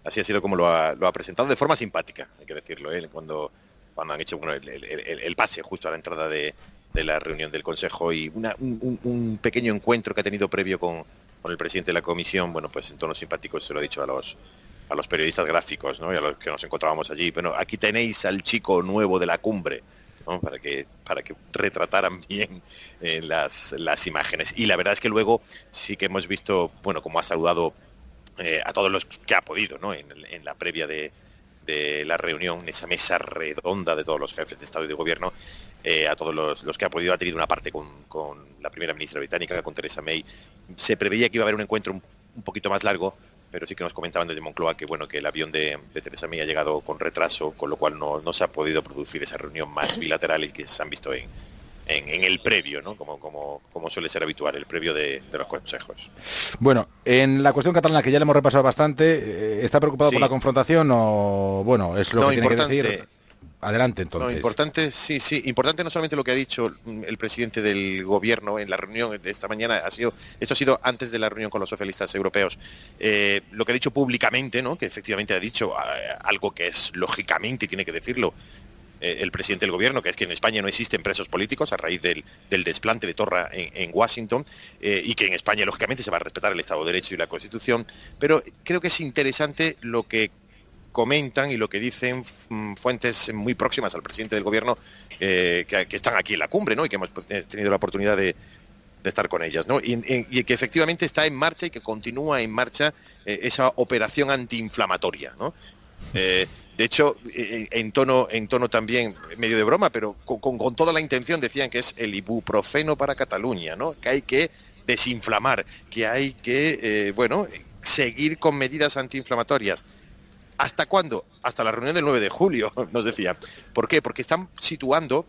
así ha sido como lo ha presentado, de forma simpática, hay que decirlo, cuando han hecho el pase justo a la entrada de la reunión del Consejo y un pequeño encuentro que ha tenido previo con el presidente de la Comisión, bueno, pues en tono simpático se lo ha dicho a los periodistas gráficos, ¿no? Y a los que nos encontrábamos allí. Bueno, aquí tenéis al chico nuevo de la cumbre, ¿no? Para que retrataran bien las imágenes. Y la verdad es que luego sí que hemos visto, bueno, como ha saludado a todos los que ha podido, ¿no? En la previa de la reunión, en esa mesa redonda de todos los jefes de Estado y de Gobierno, a todos los que ha podido, ha tenido una parte con la primera ministra británica, con Theresa May. Se preveía que iba a haber un encuentro un poquito más largo, pero sí que nos comentaban desde Moncloa que bueno, que el avión de Theresa May ha llegado con retraso, con lo cual no se ha podido producir esa reunión más bilateral y que se han visto en el previo, ¿no? Como suele ser habitual, el previo de los consejos. Bueno, en la cuestión catalana, que ya le hemos repasado bastante, ¿está preocupado por la confrontación o, bueno, es lo que tiene que decir? Adelante, entonces. Importante no solamente lo que ha dicho el presidente del Gobierno en la reunión de esta mañana, esto ha sido antes de la reunión con los socialistas europeos, lo que ha dicho públicamente, ¿no? Que efectivamente ha dicho algo que es lógicamente, y tiene que decirlo, el presidente del Gobierno, que es que en España no existen presos políticos a raíz del desplante de Torra en Washington, y que en España, lógicamente, se va a respetar el Estado de Derecho y la Constitución, pero creo que es interesante lo que comentan y lo que dicen fuentes muy próximas al presidente del Gobierno, que están aquí en la cumbre, ¿no? Y que hemos tenido la oportunidad de estar con ellas, ¿no? Y que efectivamente está en marcha y que continúa en marcha esa operación antiinflamatoria, ¿no? De hecho, en tono también medio de broma, pero con toda la intención, decían que es el ibuprofeno para Cataluña, ¿no? Que hay que desinflamar, que hay que, seguir con medidas antiinflamatorias. ¿Hasta cuándo? Hasta la reunión del 9 de julio, nos decían. ¿Por qué? Porque están situando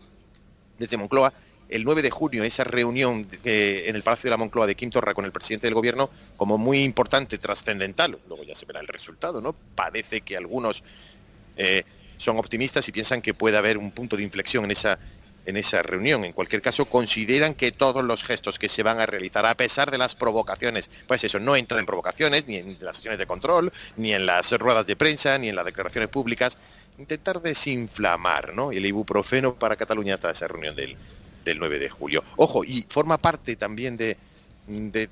desde Moncloa el 9 de junio, esa reunión en el Palacio de la Moncloa de Quim Torra con el presidente del Gobierno, como muy importante, trascendental. Luego ya se verá el resultado, ¿no? Parece que algunos son optimistas y piensan que puede haber un punto de inflexión en esa reunión. En cualquier caso, consideran que todos los gestos que se van a realizar, a pesar de las provocaciones, pues eso, no entran en provocaciones, ni en las sesiones de control, ni en las ruedas de prensa, ni en las declaraciones públicas, intentar desinflamar, ¿no? El ibuprofeno para Cataluña hasta esa reunión del 9 de julio. Ojo, y forma parte también de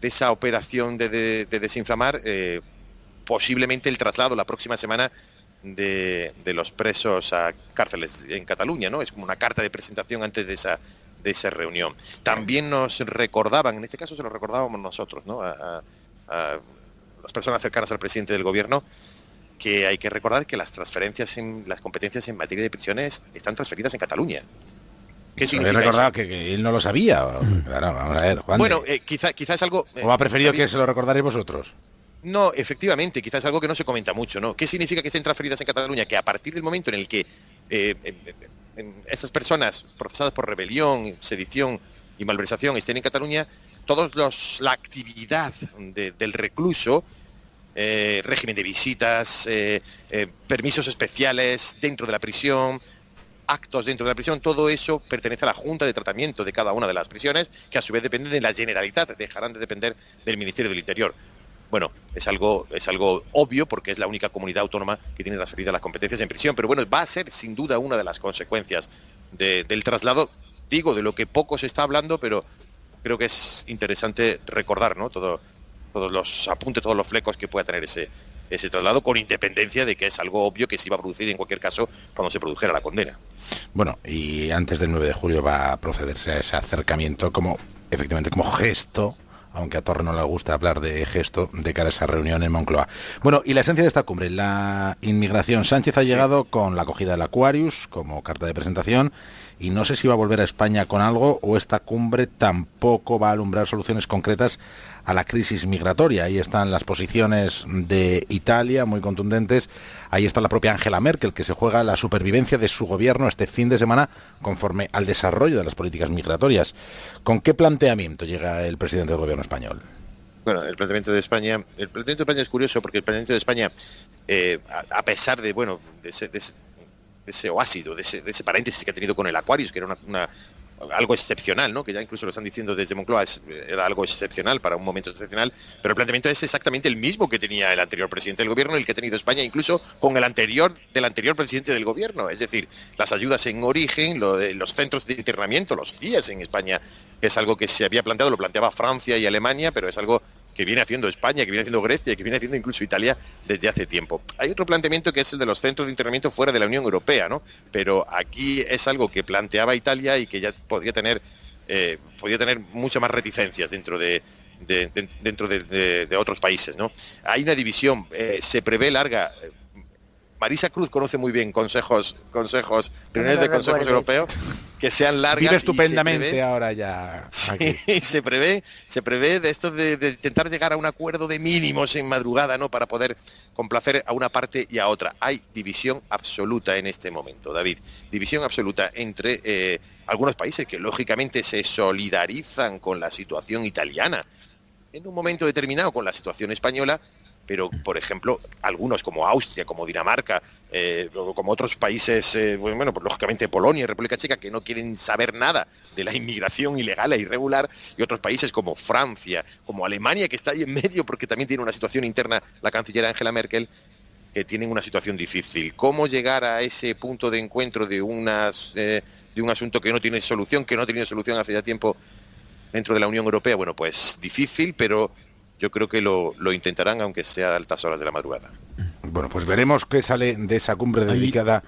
esa operación de desinflamar, posiblemente el traslado la próxima semana de los presos a cárceles en Cataluña, ¿no? Es como una carta de presentación antes de esa reunión. También nos recordaban, en este caso se lo recordábamos nosotros, ¿no? A las personas cercanas al presidente del gobierno, que hay que recordar que las competencias en materia de prisiones están transferidas en Cataluña. ¿Qué significa he recordado eso? que él no lo sabía. Claro, vamos a ver, Juan. Bueno, quizá es algo... ¿O ha preferido David, que se lo recordaréis vosotros? No, efectivamente, quizás es algo que no se comenta mucho, ¿no? ¿Qué significa que estén transferidas en Cataluña? Que a partir del momento en el que estas personas procesadas por rebelión, sedición y malversación estén en Cataluña, la actividad del recluso, régimen de visitas, permisos especiales dentro de la prisión, actos dentro de la prisión, todo eso pertenece a la Junta de Tratamiento de cada una de las prisiones, que a su vez dependen de la Generalitat, dejarán de depender del Ministerio del Interior. Bueno, es algo obvio porque es la única comunidad autónoma que tiene transferidas las competencias en prisión, pero bueno, va a ser sin duda una de las consecuencias del traslado, digo, de lo que poco se está hablando, pero creo que es interesante recordar, ¿no? Todos los apuntes, todos los flecos que pueda tener ese traslado, con independencia de que es algo obvio que se iba a producir en cualquier caso cuando se produjera la condena. Bueno, y antes del 9 de julio va a procederse a ese acercamiento efectivamente como gesto, aunque a Torre no le gusta hablar de gesto, de cara a esa reunión en Moncloa. Bueno, y la esencia de esta cumbre, la inmigración. Sánchez ha llegado con la acogida del Aquarius como carta de presentación, y no sé si va a volver a España con algo, o esta cumbre tampoco va a alumbrar soluciones concretas a la crisis migratoria. Ahí están las posiciones de Italia, muy contundentes. Ahí está la propia Angela Merkel, que se juega la supervivencia de su gobierno este fin de semana conforme al desarrollo de las políticas migratorias. ¿Con qué planteamiento llega el presidente del gobierno español? Bueno, el planteamiento de España es curioso, porque el planteamiento de España, a pesar de ese oasis, o de ese paréntesis que ha tenido con el Aquarius, que era algo excepcional, ¿no? Que ya incluso lo están diciendo desde Moncloa, era algo excepcional para un momento excepcional, pero el planteamiento es exactamente el mismo que tenía el anterior presidente del gobierno, el que ha tenido España, incluso con el anterior presidente del gobierno, es decir, las ayudas en origen, los centros de internamiento, los CIES en España, que es algo que se había planteado, lo planteaba Francia y Alemania, pero es algo que viene haciendo España, que viene haciendo Grecia, que viene haciendo incluso Italia desde hace tiempo. Hay otro planteamiento que es el de los centros de internamiento fuera de la Unión Europea, ¿no? Pero aquí es algo que planteaba Italia y que ya podía tener muchas más reticencias dentro de otros países, ¿no? Hay una división, se prevé larga. Marisa Cruz conoce muy bien reuniones de consejos europeos que sean largas. Vive estupendamente ahora ya. Aquí. Sí, se prevé de esto de intentar llegar a un acuerdo de mínimos en madrugada, ¿no? Para poder complacer a una parte y a otra. Hay división absoluta en este momento, David. División absoluta entre algunos países que lógicamente se solidarizan con la situación italiana, en un momento determinado con la situación española, pero, por ejemplo, algunos como Austria, como Dinamarca, como otros países, pues lógicamente Polonia y República Checa, que no quieren saber nada de la inmigración ilegal e irregular, y otros países como Francia, como Alemania, que está ahí en medio porque también tiene una situación interna, la canciller Angela Merkel, que tienen una situación difícil. ¿Cómo llegar a ese punto de encuentro de un asunto que no tiene solución, que no ha tenido solución hace ya tiempo dentro de la Unión Europea? Bueno, pues difícil, pero yo creo que lo intentarán, aunque sea a altas horas de la madrugada. Bueno, pues veremos qué sale de esa cumbre dedicada.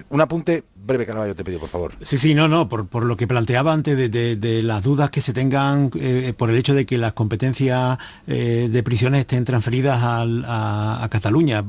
Un apunte breve, Caraballo, te pido, por favor. Sí, por lo que planteaba antes de las dudas que se tengan por el hecho de que las competencias de prisiones estén transferidas a Cataluña.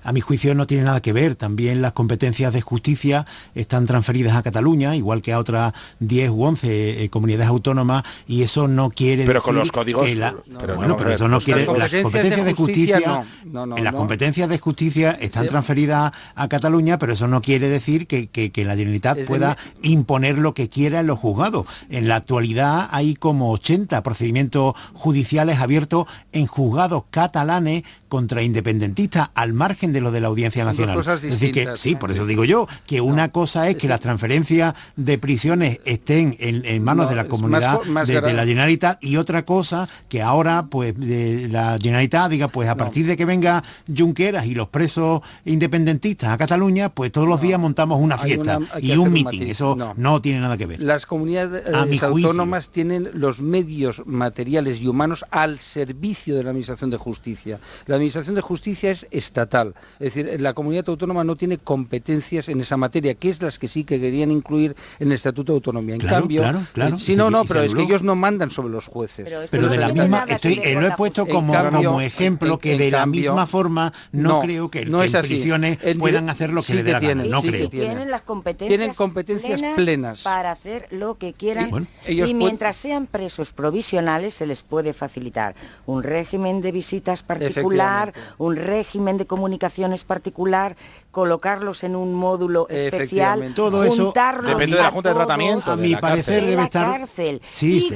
A mi juicio no tiene nada que ver. También las competencias de justicia están transferidas a Cataluña, igual que a otras 10 u 11 comunidades autónomas, y eso no quiere decir... Pero con los códigos... pero eso no quiere... Las competencias de justicia... Las competencias de justicia están transferidas a Cataluña, pero eso no quiere decir que la Generalitat pueda imponer lo que quiera en los juzgados. En la actualidad hay como 80 procedimientos judiciales abiertos en juzgados catalanes contra independentistas, al margen de lo de la Audiencia Nacional. Es decir que, sí, por eso digo yo, que una cosa es que las transferencias de prisiones estén en manos de la comunidad de la Generalitat, y otra cosa que ahora pues la Generalitat diga, pues a partir de que venga Junqueras y los presos independentistas a Cataluña, pues todos los días montamos una fiesta. fiesta y un mitin. Eso no tiene nada que ver. Las comunidades autónomas tienen los medios materiales y humanos al servicio de la Administración de Justicia. La Administración de Justicia es estatal, es decir, la comunidad autónoma no tiene competencias en esa materia, que es las que sí que querían incluir en el Estatuto de Autonomía. En cambio, pero es que ellos no mandan sobre los jueces. Pero de la misma, lo he puesto como ejemplo que de la misma forma no creo que en prisiones puedan hacer lo que le dé la gana. No creo. Tienen las competencias plenas para hacer lo que quieran y mientras sean presos provisionales se les puede facilitar un régimen de visitas particular, un régimen de comunicaciones particular, colocarlos en un módulo especial, todo eso depende de la Junta de Tratamiento. A mi parecer debe estar cárcel. Y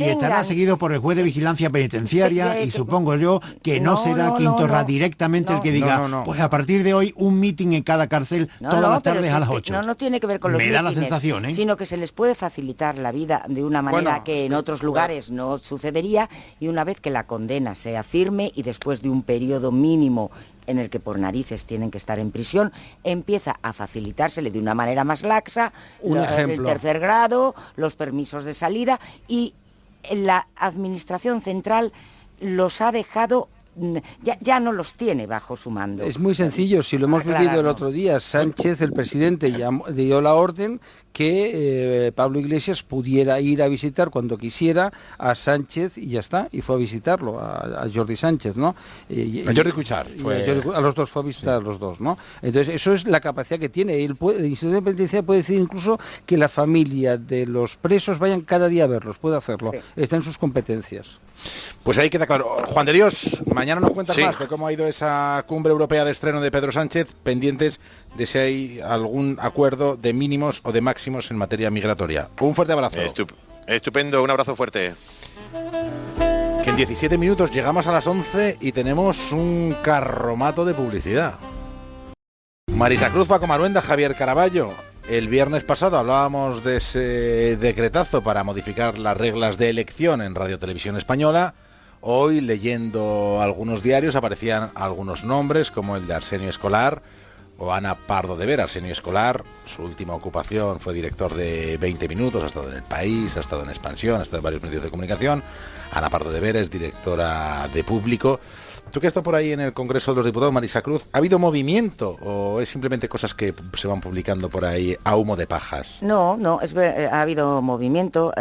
estará seguido por el juez de vigilancia penitenciaria y supongo yo que no será Quintorra directamente el que diga pues a partir de hoy un mitin en cada cárcel todas las tardes a las 8. No tiene que ver con los mítines, da la sensación, sino que se les puede facilitar la vida de una manera que en otros lugares no sucedería, y una vez que la condena sea firme y después de un periodo mínimo en el que por narices tienen que estar en prisión, empieza a facilitársele de una manera más laxa el tercer grado, los permisos de salida, y la Administración Central los ha dejado, ya no los tiene bajo su mando. Es muy sencillo, si lo hemos vivido el otro día, Sánchez, el presidente, dio la orden que Pablo Iglesias pudiera ir a visitar cuando quisiera a Sánchez y ya está, y fue a visitarlo, a Jordi Sánchez, ¿no? A Jordi Cuixart. A los dos, fue a visitar a los dos, ¿no? Entonces, eso es la capacidad que tiene. El Instituto de Penitenciaria puede decir incluso que la familia de los presos vayan cada día a verlos, puede hacerlo, está en sus competencias. Pues ahí queda claro. Juan de Dios, mañana nos cuentas más de cómo ha ido esa cumbre europea de estreno de Pedro Sánchez, pendientes de si hay algún acuerdo de mínimos o de máximos en materia migratoria. Un fuerte abrazo. Estupendo, un abrazo fuerte. Que en 17 minutos llegamos a las 11 y tenemos un carromato de publicidad. Marisa Cruz, Paco Maruenda, Javier Caraballo. El viernes pasado hablábamos de ese decretazo para modificar las reglas de elección en Radio Televisión Española. Hoy, leyendo algunos diarios, aparecían algunos nombres, como el de Arsenio Escolar o Ana Pardo de Vera. Arsenio Escolar, su última ocupación fue director de 20 Minutos, ha estado en El País, ha estado en Expansión, ha estado en varios medios de comunicación. Ana Pardo de Vera es directora de Público. Tú que has estado por ahí en el Congreso de los Diputados, Marisa Cruz, ¿ha habido movimiento o es simplemente cosas que se van publicando por ahí a humo de pajas? No, ha habido movimiento.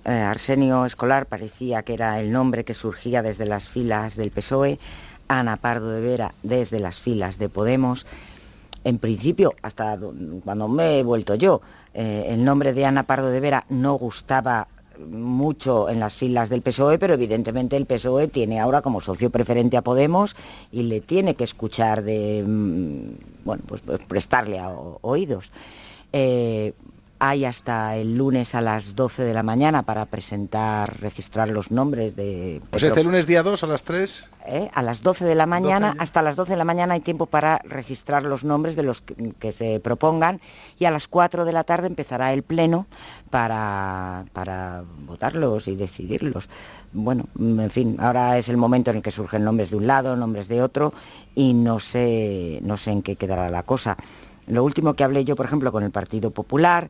Arsenio Escolar parecía que era el nombre que surgía desde las filas del PSOE, Ana Pardo de Vera desde las filas de Podemos. En principio, hasta cuando me he vuelto yo, el nombre de Ana Pardo de Vera no gustaba mucho en las filas del PSOE, pero evidentemente el PSOE tiene ahora como socio preferente a Podemos y le tiene que escuchar pues prestarle oídos. Hay hasta el lunes a las 12 de la mañana para registrar los nombres de... Pues este lunes día 2 a las 3... A las 12 de la mañana, hasta las 12 de la mañana hay tiempo para registrar los nombres de los que se propongan, y a las 4 de la tarde empezará el pleno para votarlos y decidirlos. Bueno, en fin, ahora es el momento en el que surgen nombres de un lado, nombres de otro, y no sé en qué quedará la cosa. Lo último que hablé yo, por ejemplo, con el Partido Popular,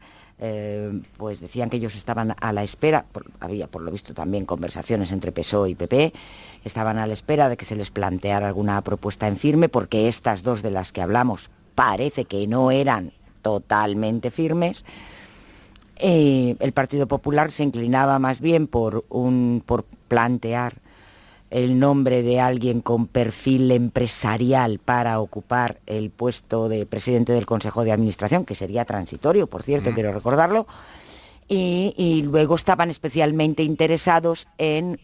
pues decían que ellos estaban a la espera, había por lo visto también conversaciones entre PSOE y PP, estaban a la espera de que se les planteara alguna propuesta en firme, porque estas dos de las que hablamos parece que no eran totalmente firmes. El Partido Popular se inclinaba más bien por plantear el nombre de alguien con perfil empresarial para ocupar el puesto de presidente del Consejo de Administración, que sería transitorio, por cierto, quiero recordarlo, y luego estaban especialmente interesados en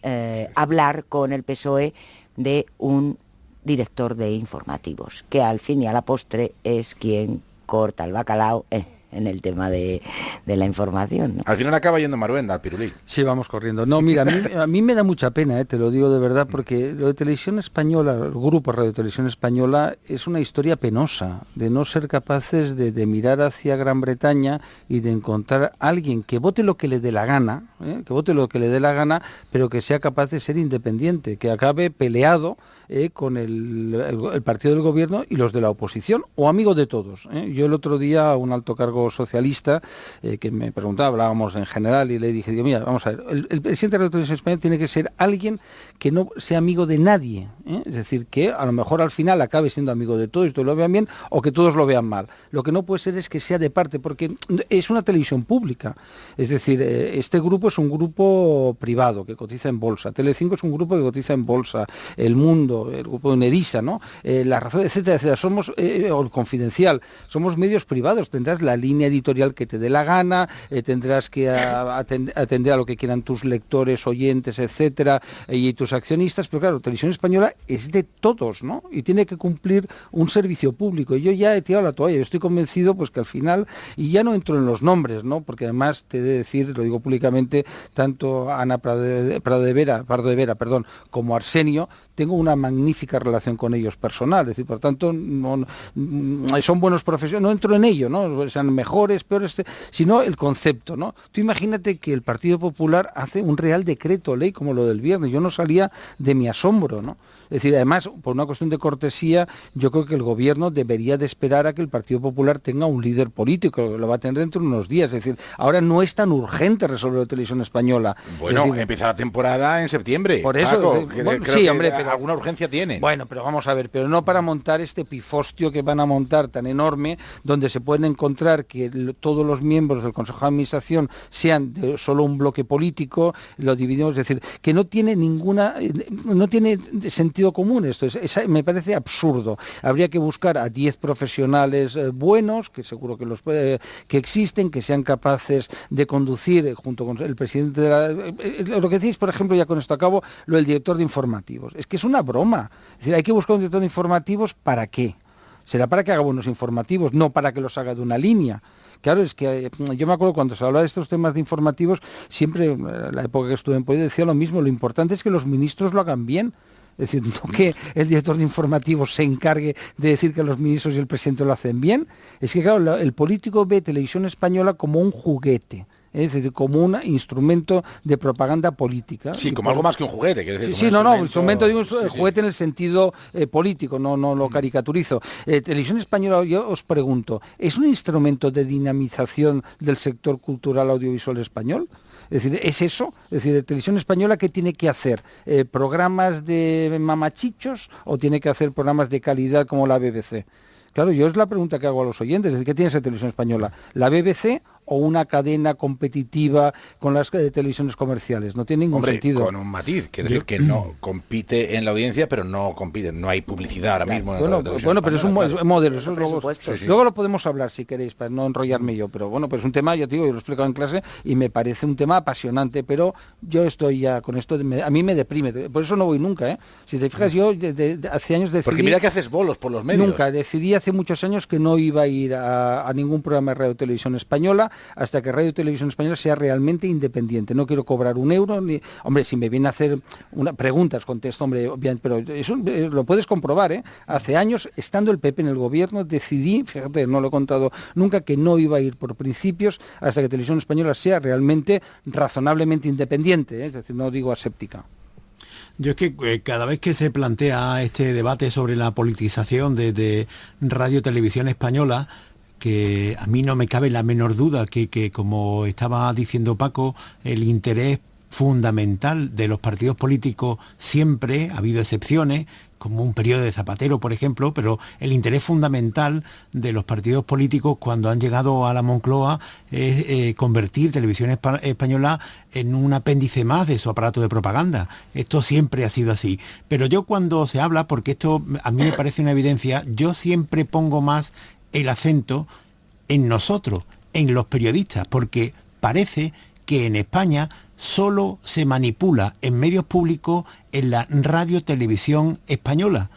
hablar con el PSOE de un director de informativos, que al fin y a la postre es quien corta el bacalao en el tema de la información, ¿no? Al final acaba yendo Maruenda al pirulí. Sí, vamos corriendo. No, mira, a mí me da mucha pena, te lo digo de verdad, porque lo de Televisión Española, el grupo Radio Televisión Española, es una historia penosa, de no ser capaces de mirar hacia Gran Bretaña y de encontrar a alguien que vote lo que le dé la gana, pero que sea capaz de ser independiente, que acabe peleado con el partido del gobierno y los de la oposición, o amigo de todos. Yo el otro día, un alto cargo socialista que me preguntaba, hablábamos en general, y le dije, digo, mira, vamos a ver, el presidente de la Televisión Española tiene que ser alguien que no sea amigo de nadie, es decir, que a lo mejor al final acabe siendo amigo de todos y todos lo vean bien, o que todos lo vean mal. Lo que no puede ser es que sea de parte, porque es una televisión pública, es decir, este grupo es un grupo privado que cotiza en bolsa, Telecinco es un grupo que cotiza en bolsa, El Mundo, el grupo de Nedisa, ¿no? La Razón, etcétera, etcétera. Somos, o el Confidencial, somos medios privados, tendrás la línea editorial que te dé la gana, tendrás que atender a lo que quieran tus lectores, oyentes, etcétera, y tus accionistas, pero claro, Televisión Española es de todos, ¿no? Y tiene que cumplir un servicio público. Y yo ya he tirado la toalla, yo estoy convencido pues que al final, y ya no entro en los nombres, ¿no? Porque además te he de decir, lo digo públicamente, tanto Ana Pardo de Vera, como Arsenio, tengo una magnífica relación con ellos personal, es decir, por tanto, son buenos profesionales, no entro en ello, ¿no? Sean mejores, peores, sino el concepto, ¿no? Tú imagínate que el Partido Popular hace un real decreto ley como lo del viernes, yo no salía de mi asombro, ¿no? Es decir, además, por una cuestión de cortesía, yo creo que el gobierno debería de esperar a que el Partido Popular tenga un líder político, lo va a tener dentro de unos días. Es decir, ahora no es tan urgente resolver la Televisión Española. Bueno, decir, empieza la temporada en septiembre. Por eso, Paco, bueno, creo sí, que hombre, pero alguna urgencia tiene. Bueno, pero vamos a ver, pero no para montar este pifostio que van a montar tan enorme, donde se pueden encontrar que todos los miembros del Consejo de Administración sean de solo un bloque político, lo dividimos, es decir, que no tiene sentido común esto. Me parece absurdo. Habría que buscar a 10 profesionales buenos, que seguro que que existen, que sean capaces de conducir junto con el presidente de lo que decís, por ejemplo, ya con esto acabo, lo del director de informativos. Es que es una broma. Es decir, hay que buscar un director de informativos, ¿para qué? Será para que haga buenos informativos, no para que los haga de una línea. Claro, es que yo me acuerdo cuando se hablaba de estos temas de informativos, siempre, en la época que estuve en Poder, decía lo mismo, lo importante es que los ministros lo hagan bien. Es decir, no que el director de informativos se encargue de decir que los ministros y el presidente lo hacen bien. Es que, claro, el político ve Televisión Española como un juguete. Es decir, como un instrumento de propaganda política. Sí, como algo más que un juguete. Decir, instrumento, digo, juguete en el sentido político, no lo caricaturizo. Televisión Española, yo os pregunto, ¿es un instrumento de dinamización del sector cultural audiovisual español? Es decir, ¿es eso? Es decir, Televisión Española, ¿qué tiene que hacer? ¿Programas de mamachichos o tiene que hacer programas de calidad como la BBC? Claro, yo es la pregunta que hago a los oyentes. Es decir, ¿qué tiene esa Televisión Española? ¿La BBC o una cadena competitiva con las televisiones comerciales? No tiene ningún sentido. Con un matiz, quiere decir que no compite en la audiencia, pero no compite, no hay publicidad ahora mismo. Bueno, pero es un modelo. Eso luego lo podemos hablar si queréis, para no enrollarme yo. Pero bueno, pues es un tema, ya te digo, yo lo he explicado en clase y me parece un tema apasionante, pero yo estoy ya con esto, a mí me deprime. Por eso no voy nunca, ¿eh? Si te fijas, yo hace años decidí... Porque mira que haces bolos por los medios. Nunca, decidí hace muchos años que no iba a ir a ningún programa de Radio Televisión Española hasta que Radio Televisión Española sea realmente independiente. No quiero cobrar un euro, ni... Hombre, si me viene a hacer preguntas, contesto, hombre, bien, pero eso lo puedes comprobar, ¿eh? Hace años, estando el PP en el gobierno, decidí, fíjate, no lo he contado nunca, que no iba a ir por principios hasta que Televisión Española sea realmente razonablemente independiente, ¿eh? Es decir, no digo aséptica. Yo es que cada vez que se plantea este debate sobre la politización de Radio Televisión Española, que a mí no me cabe la menor duda que como estaba diciendo Paco, el interés fundamental de los partidos políticos siempre, ha habido excepciones, como un periodo de Zapatero, por ejemplo, pero el interés fundamental de los partidos políticos cuando han llegado a la Moncloa es convertir Televisión Española en un apéndice más de su aparato de propaganda. Esto siempre ha sido así. Pero yo cuando se habla, porque esto a mí me parece una evidencia, yo siempre pongo más el acento en nosotros, en los periodistas, porque parece que en España solo se manipula en medios públicos en la Radio Televisión Española.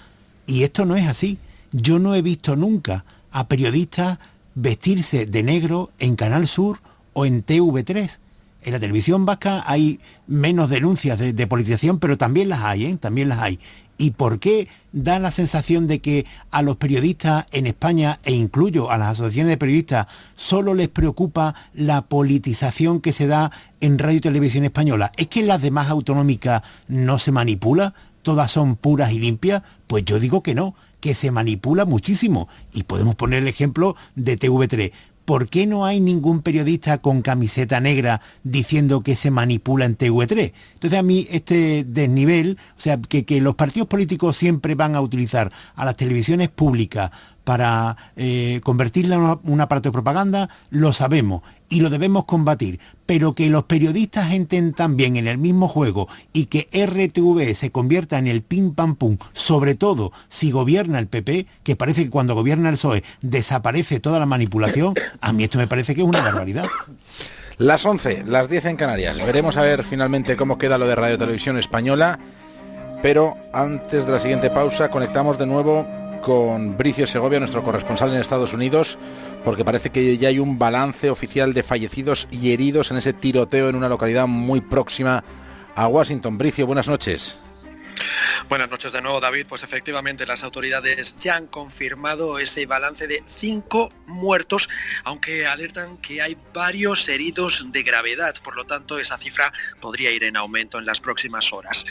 Y esto no es así. Yo no he visto nunca a periodistas vestirse de negro en Canal Sur o en TV3. En la televisión vasca hay menos denuncias de politización, pero también las hay, ¿eh? También las hay. ¿Y por qué da la sensación de que a los periodistas en España, e incluyo a las asociaciones de periodistas, solo les preocupa la politización que se da en Radio y Televisión Española? ¿Es que en las demás autonómicas no se manipula? ¿Todas son puras y limpias? Pues yo digo que no, que se manipula muchísimo. Y podemos poner el ejemplo de TV3. ¿Por qué no hay ningún periodista con camiseta negra diciendo que se manipula en TV3? Entonces a mí este desnivel, o sea, que los partidos políticos siempre van a utilizar a las televisiones públicas para convertirla en un aparato de propaganda, lo sabemos y lo debemos combatir, pero que los periodistas entren también en el mismo juego y que RTV se convierta en el pim pam pum, sobre todo si gobierna el PP, que parece que cuando gobierna el PSOE desaparece toda la manipulación, a mí esto me parece que es una barbaridad. Las 11, las 10 en Canarias. Veremos a ver finalmente cómo queda lo de Radio Televisión Española, pero antes de la siguiente pausa conectamos de nuevo con Bricio Segovia, nuestro corresponsal en Estados Unidos, porque parece que ya hay un balance oficial de fallecidos y heridos en ese tiroteo en una localidad muy próxima a Washington. Bricio, buenas noches. Buenas noches de nuevo, David. Pues efectivamente las autoridades ya han confirmado ese balance de 5 muertos, aunque alertan que hay varios heridos de gravedad, por lo tanto esa cifra podría ir en aumento en las próximas horas.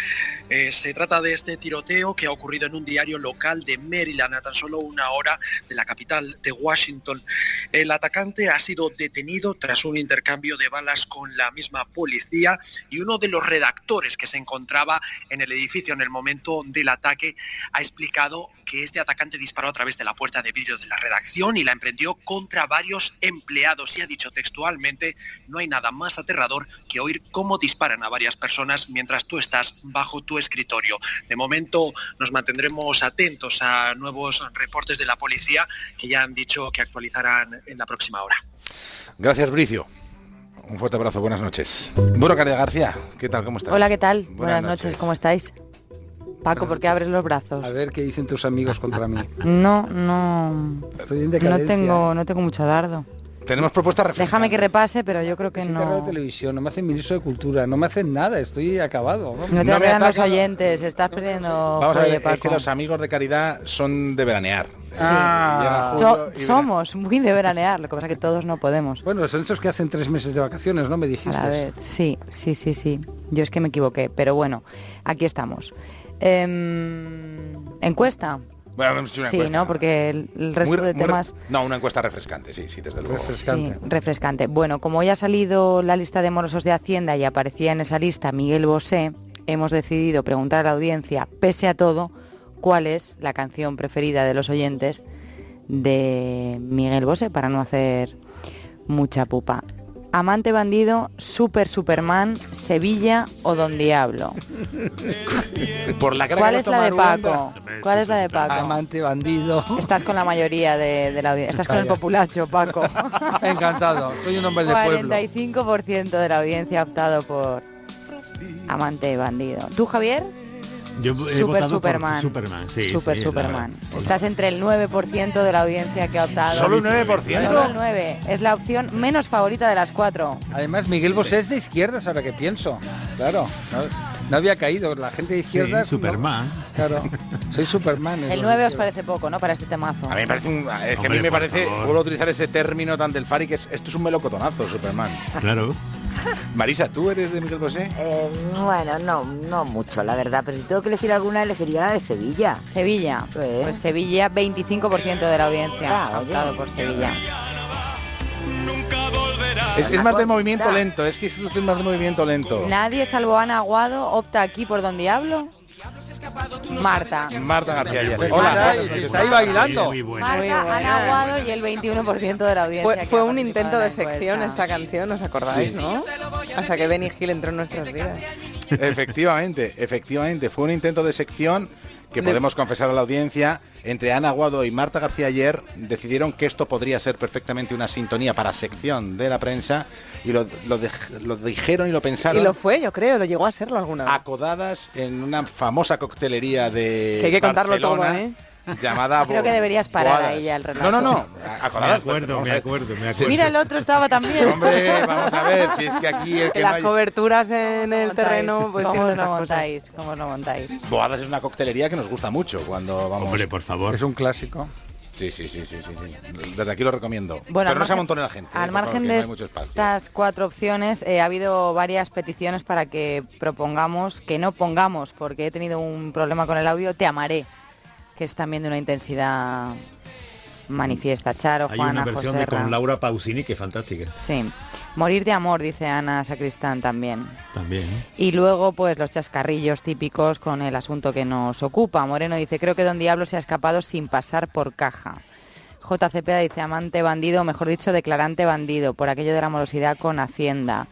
Se trata de este tiroteo que ha ocurrido en un diario local de Maryland, a tan solo 1 hora de la capital de Washington. El atacante ha sido detenido tras un intercambio de balas con la misma policía, y uno de los redactores que se encontraba en el edificio en el momento del ataque ha explicado que este atacante disparó a través de la puerta de vidrio de la redacción y la emprendió contra varios empleados, y ha dicho textualmente: no hay nada más aterrador que oír cómo disparan a varias personas mientras tú estás bajo tu escritorio. De momento nos mantendremos atentos a nuevos reportes de la policía, que ya han dicho que actualizarán en la próxima hora. Gracias, Bricio. Un fuerte abrazo, buenas noches. Burocracia García, ¿qué tal? ¿Cómo estás? Hola, ¿qué tal? Buenas noches, ¿cómo estáis? Paco, ¿por qué abres los brazos? A ver qué dicen tus amigos contra mí. No. Estoy en decadencia. No tengo mucho dardo. Tenemos propuestas refrescantes. Déjame que repase, pero yo creo que no. Radio Televisión, no me hacen ministro de Cultura, no me hacen nada, estoy acabado. No te vean los oyentes, estás perdiendo. Vamos a ver, es que los amigos de Caridad son de veranear. Sí. Somos muy de veranear, lo que pasa es que todos no podemos. Bueno, son esos que hacen 3 meses de vacaciones, ¿no? Me dijiste. A ver, sí. Yo es que me equivoqué, pero bueno, aquí estamos. Encuesta. Bueno, hemos hecho una encuesta. Sí, ¿no? Porque el resto de temas... No, una encuesta refrescante, sí, desde luego. Refrescante. Bueno, como ya ha salido la lista de morosos de Hacienda y aparecía en esa lista Miguel Bosé, hemos decidido preguntar a la audiencia, pese a todo, cuál es la canción preferida de los oyentes de Miguel Bosé, para no hacer mucha pupa. Amante bandido, Superman, Sevilla o Don Diablo. ¿Cuál es la de Paco? ¿Cuál es la de Paco? Amante bandido. Estás con la mayoría de la audiencia. Estás con el populacho, Paco. Encantado, soy un hombre de pueblo. 45% de la audiencia ha optado por Amante bandido. ¿Tú, Javier? Yo he votado Superman. por Superman, sí. Superman. Estás entre el 9% de la audiencia que ha optado. ¿Solo un 9%? Solo el 9%. Es la opción menos favorita de las 4. Además, Miguel Bosé es de izquierdas, ahora que pienso. Claro, no había caído. La gente de izquierdas... Sí, Superman. No, claro, soy Superman. El 9 os parece poco, ¿no? Para este temazo. A mí me parece a mí me parece, vuelvo a utilizar ese término tan del Fari, que esto es un melocotonazo, Superman. Claro. Marisa, ¿tú eres de Miguel Bosé? Bueno, no mucho, la verdad, pero si tengo que elegir alguna, elegiría la de Sevilla. Sevilla, pues Sevilla, 25% de la audiencia ha optado por Sevilla. Es más de movimiento lento, es que esto es más de movimiento lento. Nadie salvo Ana Aguado opta aquí por Don Diablo. Marta García Ayer. Hola, está ahí bailando. Marta, Ana Aguado y el 21% de la audiencia. Fue un intento de sección esa canción, ¿os acordáis, no? Hasta que Benny Hill entró en nuestras vidas. Efectivamente, fue un intento de sección que podemos confesar a la audiencia. Entre Ana Aguado y Marta García Ayer decidieron que esto podría ser perfectamente una sintonía para sección de la prensa, y lo dijeron y lo pensaron. Y lo fue, yo creo, lo llegó a serlo alguna vez. Acodadas en una famosa coctelería de que hay que contarlo Barcelona, todo, ¿eh? llamada... Creo que deberías parar boadas. ahí ya el relato. No. Me acuerdo. Mira, el otro estaba también. Hombre, vamos a ver, si es que aquí el que Las no hay... coberturas en el terreno, pues ¿Cómo tienen lo otras cosas. montáis? ¿Cómo lo montáis? Boadas es una coctelería que nos gusta mucho cuando vamos... Hombre, por favor. Es un clásico. Sí. Desde aquí lo recomiendo. Bueno, pero no se amontone la gente. Al por margen favor, que de no hay mucho espacio. estas 4 opciones, ha habido varias peticiones para que propongamos, que no pongamos, porque he tenido un problema con el audio, Te amaré, que es también de una intensidad manifiesta. Charo, Hay Juana, una versión José de con Laura Pausini que es fantástica. Sí. Morir de amor, dice Ana Sacristán también. También. Y luego, pues, los chascarrillos típicos con el asunto que nos ocupa. Moreno dice, creo que Don Diablo se ha escapado sin pasar por caja. JCP dice, amante bandido, mejor dicho, declarante bandido, por aquello de la morosidad con Hacienda.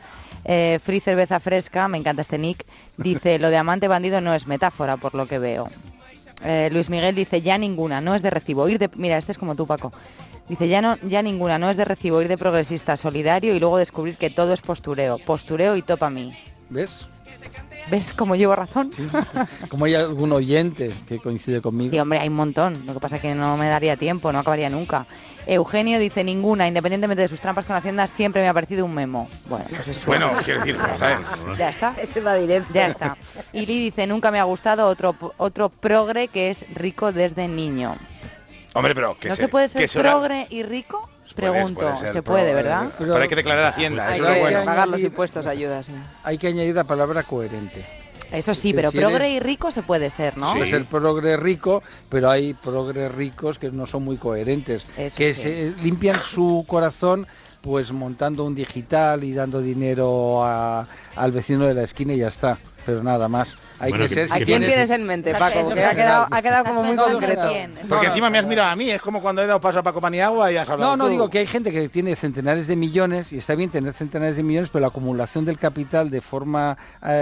Free Cerveza Fresca, me encanta este nick, dice, lo de amante bandido no es metáfora, por lo que veo. Luis Miguel dice, ya ninguna, no es de recibo. Mira, este es como tú, Paco. Dice, ya ninguna, no es de recibo, ir de progresista, solidario y luego descubrir que todo es postureo y topa a mí. ¿Ves? ¿Ves cómo llevo razón? Sí. Como hay algún oyente que coincide conmigo. Sí, hombre, hay un montón. Lo que pasa es que no me daría tiempo, no acabaría nunca. Eugenio dice, ninguna, independientemente de sus trampas con Hacienda, siempre me ha parecido un memo. Bueno, pues eso. Bueno, quiero decir, ¿sabes? Ya está. Ese va directo. Ya está. Y Lee dice, nunca me ha gustado otro progre que es rico desde niño. Hombre, pero que ¿No se puede ser que progre y rico? Pregunto, se puede, ¿verdad? Pero hay que declarar Hacienda. Hay Eso es que bueno. pagar los impuestos, ayudas. Sí. Hay que añadir la palabra coherente. Eso sí, pero Si progre eres- y rico se puede ser, ¿no? Puede ser progre rico, pero hay progres ricos que no son muy coherentes, Eso que sí. se limpian su corazón pues montando un digital y dando dinero al vecino de la esquina y ya está, pero nada más. Hay Bueno, que ser... ¿A si quién tienes- tienes en mente, Paco? Eso Que es ha quedado como muy Estás concreto. pensando bien. Porque encima me has mirado a mí, es como cuando he dado paso a Paco Paniagua y has hablado No, tú. digo que hay gente que tiene centenares de millones y está bien tener centenares de millones, pero la acumulación del capital de forma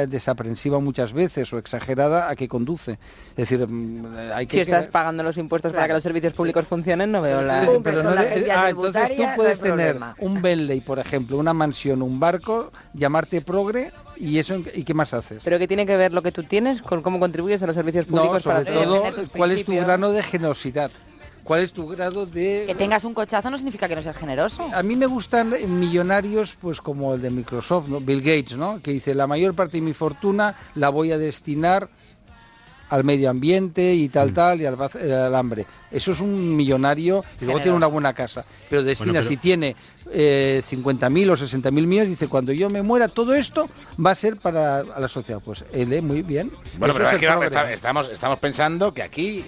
desaprensiva muchas veces o exagerada, ¿a qué conduce? Es decir, hay que... Si estás pagando los impuestos para que los servicios públicos funcionen, no veo la... Pero no la le- agencia entonces tú tributaria no puedes hay tener problema. un Bentley, por ejemplo, una mansión, un barco, llamarte progre y eso, ¿y qué más haces? ¿Pero qué tiene que ver lo que tú tienes con cómo contribuyes a los servicios No, públicos sobre para todo, defender tus ¿cuál es tu principios? grado de generosidad? ¿Cuál es tu grado de...? Que tengas un cochazo no significa que no seas generoso. A mí me gustan millonarios, pues como el de Microsoft, ¿no? Bill Gates, ¿no? Que dice, la mayor parte de mi fortuna la voy a destinar al medio ambiente y tal, y al hambre. Eso es un millonario y luego tiene una buena casa. Pero destina, Bueno, pero- si tiene 50.000 o 60.000 millones, dice, cuando yo me muera, todo esto va a ser para a la sociedad. Pues él, muy bien. Bueno, Eso pero es el que progre. estamos pensando que aquí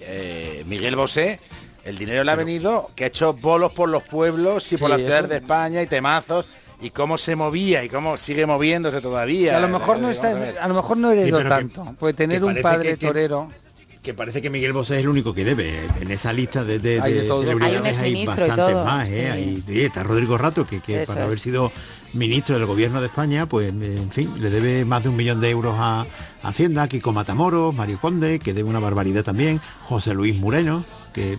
Miguel Bosé, el dinero le ha venido, que ha hecho bolos por los pueblos y por Sí, las ciudades eso. de España y temazos, y cómo se movía y cómo sigue moviéndose todavía. Y a lo mejor no Vamos a está, ver. a lo mejor no heredó pero que- tanto. Puede tener que un parece padre que- torero. Que parece que Miguel Bosé es el único que debe. En esa lista de Hay de todo. celebridades Hay un hay exministro y bastantes todo, más. sí. Y está Rodrigo Rato, que Eso para es. haber sido ministro del gobierno de España, pues en fin, le debe más de 1 millón de euros a Hacienda, Kiko Matamoros, Mario Conde, que debe una barbaridad también, José Luis Moreno, que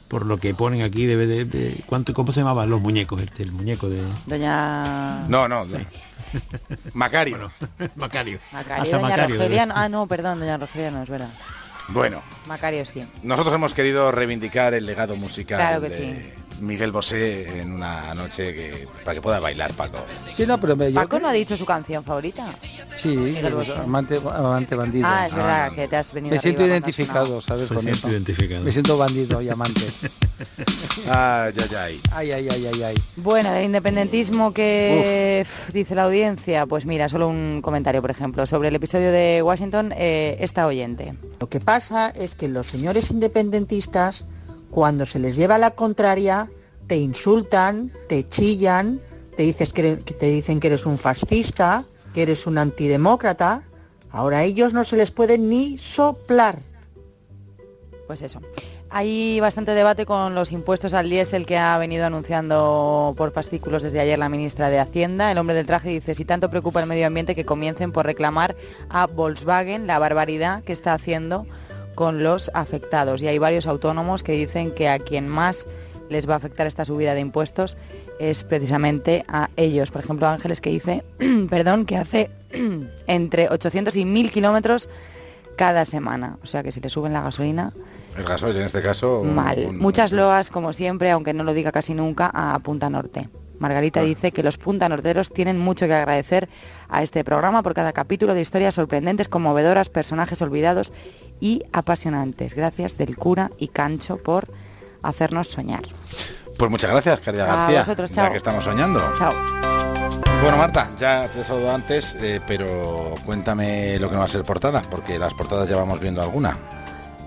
por lo que ponen aquí debe de ¿cómo se llamaban los muñecos? El muñeco de Doña No. Macario. Bueno, Macario. Macario, Hasta doña Macario Rogelia. debe. No, perdón, doña Rogelia no, es verdad. Bueno, Macario sí. nosotros hemos querido reivindicar el legado musical Claro que de sí. Miguel Bosé en una noche para que pueda bailar, Paco. Sí, no, pero Paco no ha dicho su canción favorita. Sí, Miguel Bosé. amante bandido. Ah, es verdad que te has venido Me siento arriba cuando has identificado, ¿sabes? Se Con siente eso. identificado. Me siento bandido y amante. Ay. Ay. Bueno, del independentismo que dice la audiencia, pues mira, solo un comentario, por ejemplo, sobre el episodio de Washington, esta oyente. Lo que pasa es que los señores independentistas, cuando se les lleva la contraria, te insultan, te chillan, te dicen que eres un fascista, que eres un antidemócrata. Ahora a ellos no se les puede ni soplar. Pues eso. Hay bastante debate con los impuestos al diésel que ha venido anunciando por fascículos desde ayer la ministra de Hacienda. El hombre del traje dice, si tanto preocupa el medio ambiente, que comiencen por reclamar a Volkswagen la barbaridad que está haciendo con los afectados. Y hay varios autónomos que dicen que a quien más les va a afectar esta subida de impuestos es precisamente a ellos. Por ejemplo, Ángeles, que dice, que hace entre 800 y 1000 kilómetros cada semana. O sea que si le suben la gasolina, El gasoil en este caso... Mal. Muchas loas, como siempre, aunque no lo diga casi nunca, a Punta Norte. Margarita dice que los puntanorteros tienen mucho que agradecer a este programa por cada capítulo de historias sorprendentes, conmovedoras, personajes olvidados y apasionantes. Gracias del cura y Cancho por hacernos soñar. Pues muchas gracias, Caridad García. A vosotros, chao. Ya que estamos soñando. Chao. Bueno, Marta, ya te he saludado antes, pero cuéntame lo que no va a ser portada, porque las portadas ya vamos viendo alguna.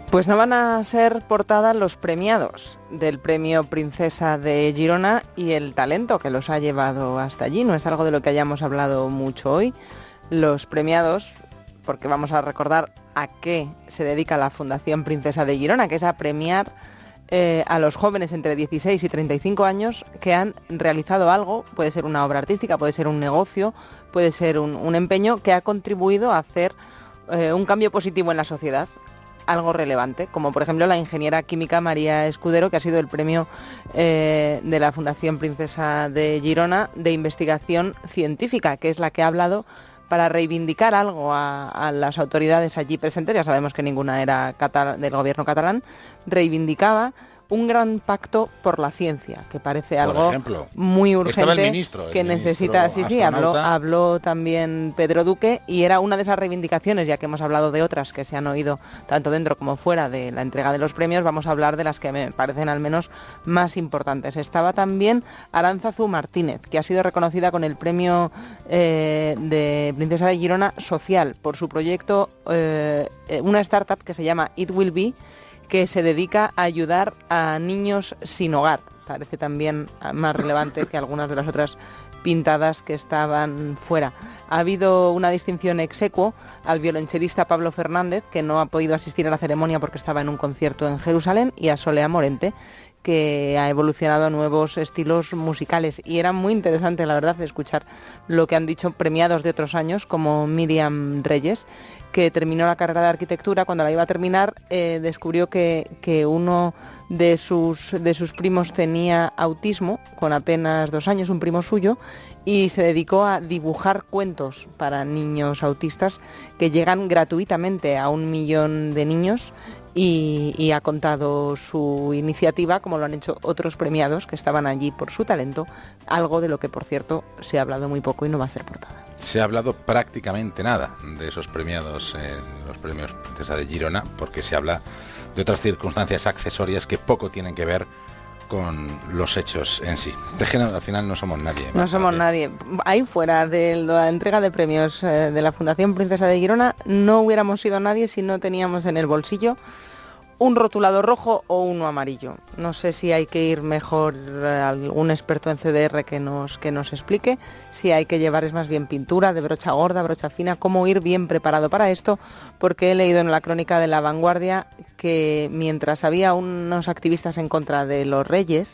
Pues no van a ser portadas los premiados del premio Princesa de Girona y el talento que los ha llevado hasta allí. No es algo de lo que hayamos hablado mucho hoy. Los premiados, porque vamos a recordar a qué se dedica la Fundación Princesa de Girona, que es a premiar a los jóvenes entre 16 y 35 años que han realizado algo, puede ser una obra artística, puede ser un negocio, puede ser un empeño que ha contribuido a hacer un cambio positivo en la sociedad. Algo relevante, como por ejemplo la ingeniera química María Escudero, que ha sido el premio de la Fundación Princesa de Girona de investigación científica, que es la que ha hablado para reivindicar algo a las autoridades allí presentes. Ya sabemos que ninguna era del gobierno catalán. Reivindicaba un gran pacto por la ciencia, que parece algo muy urgente, el ministro, que necesita. Sí, habló también Pedro Duque, y era una de esas reivindicaciones, ya que hemos hablado de otras que se han oído tanto dentro como fuera de la entrega de los premios. Vamos a hablar de las que me parecen al menos más importantes. Estaba también Aránzazu Martínez, que ha sido reconocida con el premio de Princesa de Girona Social por su proyecto, una startup que se llama It Will Be, que se dedica a ayudar a niños sin hogar. Parece también más relevante que algunas de las otras pintadas que estaban fuera. Ha habido una distinción ex aequo al violonchelista Pablo Fernández, que no ha podido asistir a la ceremonia porque estaba en un concierto en Jerusalén, y a Solea Morente, que ha evolucionado a nuevos estilos musicales. Y era muy interesante, la verdad, escuchar lo que han dicho premiados de otros años, como Miriam Reyes, que terminó la carrera de arquitectura. Cuando la iba a terminar, descubrió que uno de sus primos tenía autismo, con apenas 2 años, un primo suyo, y se dedicó a dibujar cuentos para niños autistas que llegan gratuitamente a 1 millón de niños, y ha contado su iniciativa, como lo han hecho otros premiados que estaban allí por su talento, algo de lo que, por cierto, se ha hablado muy poco y no va a ser portada. Se ha hablado prácticamente nada de esos premiados en los premios Princesa de Girona, porque se habla de otras circunstancias accesorias que poco tienen que ver con los hechos en sí. Al final no somos nadie. No somos nadie. Ahí fuera de la entrega de premios de la Fundación Princesa de Girona, no hubiéramos sido nadie si no teníamos en el bolsillo un rotulador rojo o uno amarillo. No sé si hay que ir mejor a algún experto en CDR que nos explique. Si hay que llevar, es más bien pintura de brocha gorda, brocha fina, cómo ir bien preparado para esto, porque he leído en la crónica de La Vanguardia que mientras había unos activistas en contra de los reyes,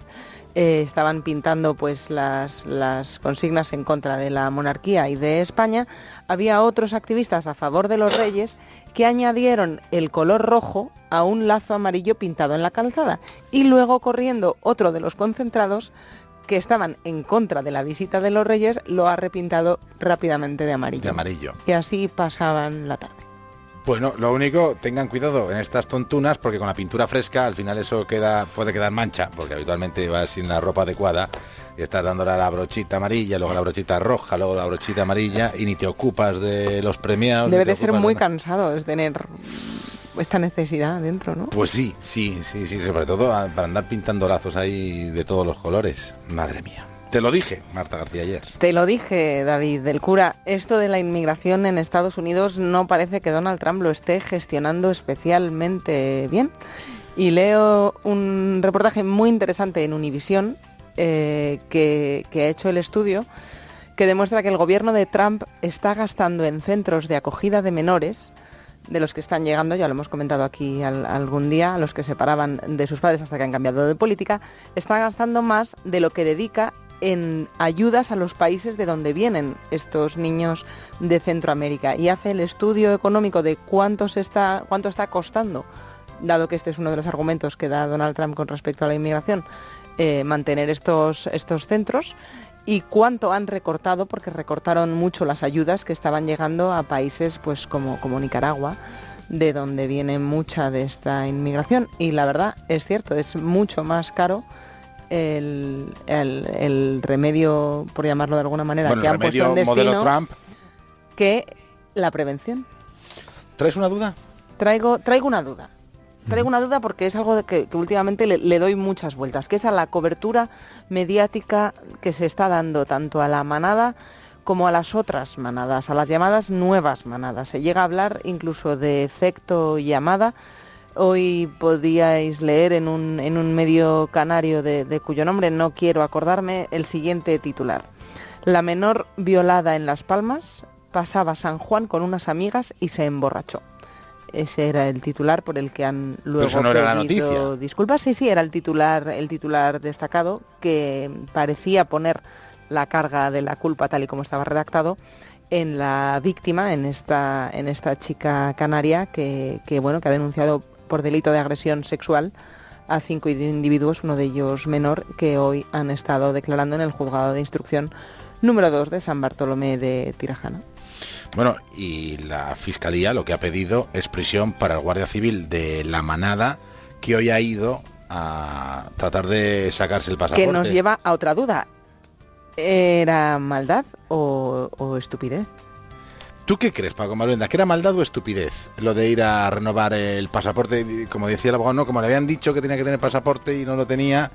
estaban pintando pues las consignas en contra de la monarquía y de España, había otros activistas a favor de los reyes que añadieron el color rojo a un lazo amarillo pintado en la calzada, y luego, corriendo, otro de los concentrados que estaban en contra de la visita de los reyes lo ha repintado rápidamente de amarillo. De amarillo. Y así pasaban la tarde. Bueno, lo único, tengan cuidado en estas tontunas, porque con la pintura fresca al final eso puede quedar mancha, porque habitualmente vas sin la ropa adecuada y estás dándole a la brochita amarilla, luego la brochita roja, luego la brochita amarilla, y ni te ocupas de los premiados. Debe de ser muy cansado es tener esta necesidad dentro, ¿no? Pues sí, sobre todo para andar pintando lazos ahí de todos los colores. Madre mía. Te lo dije, Marta García, ayer. Te lo dije, David del Cura. Esto de la inmigración en Estados Unidos no parece que Donald Trump lo esté gestionando especialmente bien. Y leo un reportaje muy interesante en Univisión que ha hecho el estudio, que demuestra que el gobierno de Trump está gastando en centros de acogida de menores, de los que están llegando, ya lo hemos comentado aquí algún día, a los que separaban de sus padres hasta que han cambiado de política, está gastando más de lo que dedica en ayudas a los países de donde vienen estos niños de Centroamérica, y hace el estudio económico de cuánto está costando, dado que este es uno de los argumentos que da Donald Trump con respecto a la inmigración, mantener estos centros, y cuánto han recortado, porque recortaron mucho las ayudas que estaban llegando a países pues como Nicaragua, de donde viene mucha de esta inmigración. Y la verdad es cierto, es mucho más caro el remedio, por llamarlo de alguna manera, bueno, que han puesto en destino modelo Trump, que la prevención. ¿Traes una duda? Traigo una duda. Traigo una duda porque es algo que últimamente le doy muchas vueltas, que es a la cobertura mediática que se está dando tanto a la manada como a las otras manadas, a las llamadas nuevas manadas. Se llega a hablar incluso de efecto llamada. Hoy podíais leer en un medio canario de cuyo nombre no quiero acordarme el siguiente titular. La menor violada en Las Palmas pasaba San Juan con unas amigas y se emborrachó. Ese era el titular por el que han luego Pero eso no era la pedido disculpas. Sí, era el titular destacado que parecía poner la carga de la culpa, tal y como estaba redactado, en la víctima, en esta chica canaria que ha denunciado por delito de agresión sexual a 5 individuos, uno de ellos menor, que hoy han estado declarando en el juzgado de instrucción número 2 de San Bartolomé de Tirajana. Bueno, y la Fiscalía lo que ha pedido es prisión para el guardia civil de la manada que hoy ha ido a tratar de sacarse el pasaporte. Que nos lleva a otra duda. ¿Era maldad o estupidez? ¿Tú qué crees, Paco Maluenda? ¿Que era maldad o estupidez lo de ir a renovar el pasaporte? Como decía el abogado, no, como le habían dicho que tenía que tener pasaporte y no lo tenía,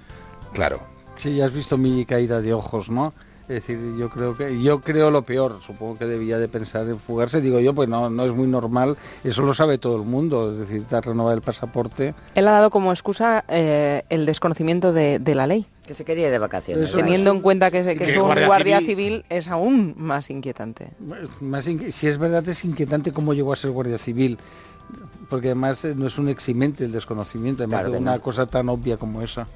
claro. Sí, ya has visto mi caída de ojos, ¿no? Es decir, yo creo lo peor. Supongo que debía de pensar en fugarse. Digo yo, pues no es muy normal. Eso lo sabe todo el mundo. Es decir, renovar el pasaporte. Él ha dado como excusa el desconocimiento de la ley. Que se quería ir de vacaciones. Teniendo en cuenta que es un guardia civil, es aún más inquietante. Si es verdad, es inquietante cómo llegó a ser guardia civil. Porque además no es un eximente el desconocimiento. Además de una cosa tan obvia como esa.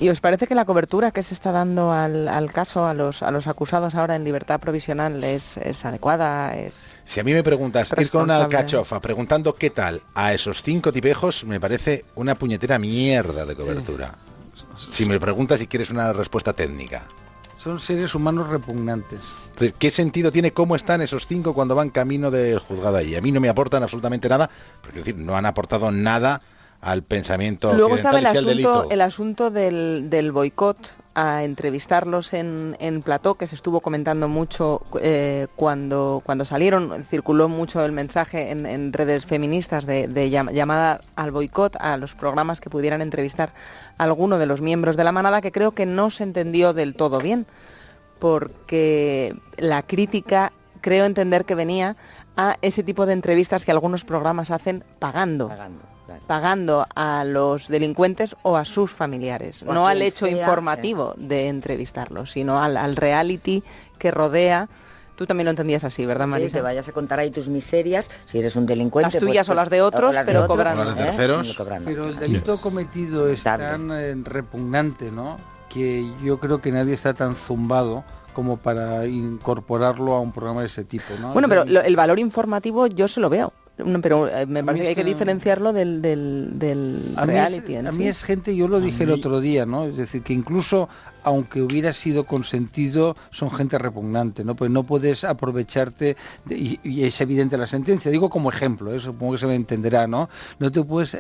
¿Y os parece que la cobertura que se está dando al caso, a los acusados ahora en libertad provisional, es adecuada? Si a mí me preguntas, ir con una alcachofa preguntando qué tal a esos 5 tipejos, me parece una puñetera mierda de cobertura. Sí. Si me preguntas si quieres una respuesta técnica. Son seres humanos repugnantes. Entonces, ¿qué sentido tiene cómo están esos 5 cuando van camino del juzgado allí? A mí no me aportan absolutamente nada, pero quiero decir, no han aportado nada al pensamiento. Luego estaba el asunto del boicot a entrevistarlos en plató, que se estuvo comentando mucho cuando salieron. Circuló mucho el mensaje en redes feministas de llamada al boicot a los programas que pudieran entrevistar a alguno de los miembros de la manada, que creo que no se entendió del todo bien, porque la crítica, creo entender que venía a ese tipo de entrevistas que algunos programas hacen pagando a los delincuentes o a sus familiares, no al hecho informativo de entrevistarlos, sino al reality que rodea. Tú también lo entendías así, ¿verdad, Marisa? Sí, te vayas a contar ahí tus miserias, si eres un delincuente. Las tuyas o las de otros, pero cobrando. Las de terceros. Pero el delito cometido es tan repugnante, ¿no?, que yo creo que nadie está tan zumbado como para incorporarlo a un programa de ese tipo, ¿no? Bueno, pero el valor informativo yo se lo veo. Pero me parece que hay que diferenciarlo del reality. A mí es gente, yo lo dije el otro día, ¿no? Es decir, que incluso aunque hubiera sido consentido, son gente repugnante, ¿no? Pues no puedes aprovecharte, y es evidente la sentencia, digo como ejemplo, supongo que se me entenderá, ¿no? No te puedes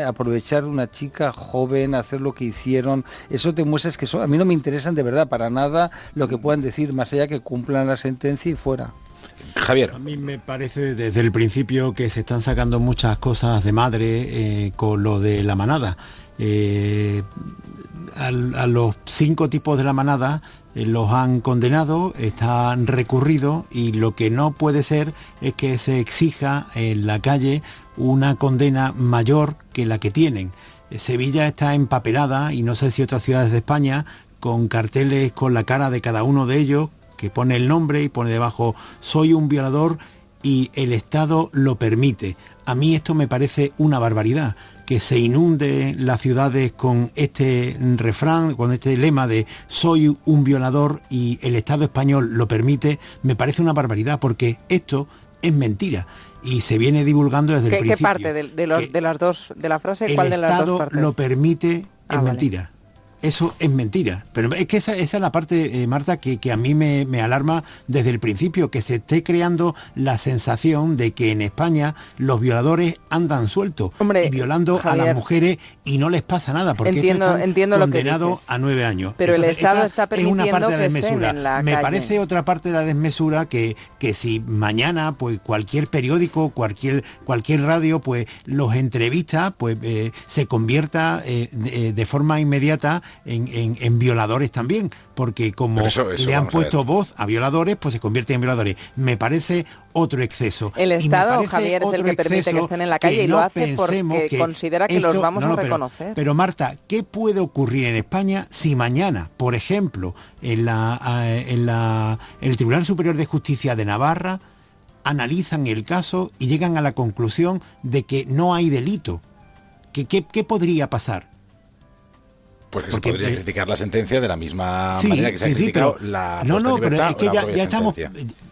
aprovechar de una chica joven, hacer lo que hicieron, eso te muestra que a mí no me interesan de verdad para nada lo que puedan decir, más allá que cumplan la sentencia y fuera. Javier. A mí me parece desde el principio que se están sacando muchas cosas de madre con lo de la manada. A los 5 tipos de la manada los han condenado, están recurridos, y lo que no puede ser es que se exija en la calle una condena mayor que la que tienen. Sevilla está empapelada, y no sé si otras ciudades de España, con carteles con la cara de cada uno de ellos, que pone el nombre y pone debajo soy un violador y el Estado lo permite. A mí esto me parece una barbaridad, que se inunde las ciudades con este refrán, con este lema de soy un violador y el Estado español lo permite. Me parece una barbaridad, porque esto es mentira y se viene divulgando desde el principio. ¿Qué parte de las dos de la frase? ¿Cuál de las dos partes? El Estado lo permite, es mentira. eso es mentira. Pero es que esa es la parte, Marta, que a mí me alarma desde el principio, que se esté creando la sensación de que en España los violadores andan sueltos y violando a las mujeres y no les pasa nada, porque están condenados a 9 años. Pero entonces, el Estado está permitiendo es una parte de la que estén desmesura. en la Me calle. parece otra parte de la desmesura que si mañana pues cualquier periódico, cualquier radio pues los entrevista, pues se convierta de forma inmediata en violadores también, porque como eso le han puesto voz a violadores, pues se convierten en violadores. Me parece otro exceso. El Estado, Javier, es el que permite que estén en la calle y lo hace porque considera que los vamos a reconocer. Pero Marta, ¿qué puede ocurrir en España si mañana, por ejemplo, en el Tribunal Superior de Justicia de Navarra analizan el caso y llegan a la conclusión de que no hay delito? ¿Qué podría pasar? Pues que se podría criticar la sentencia de la misma manera que se ha criticado la pero es que ya estamos.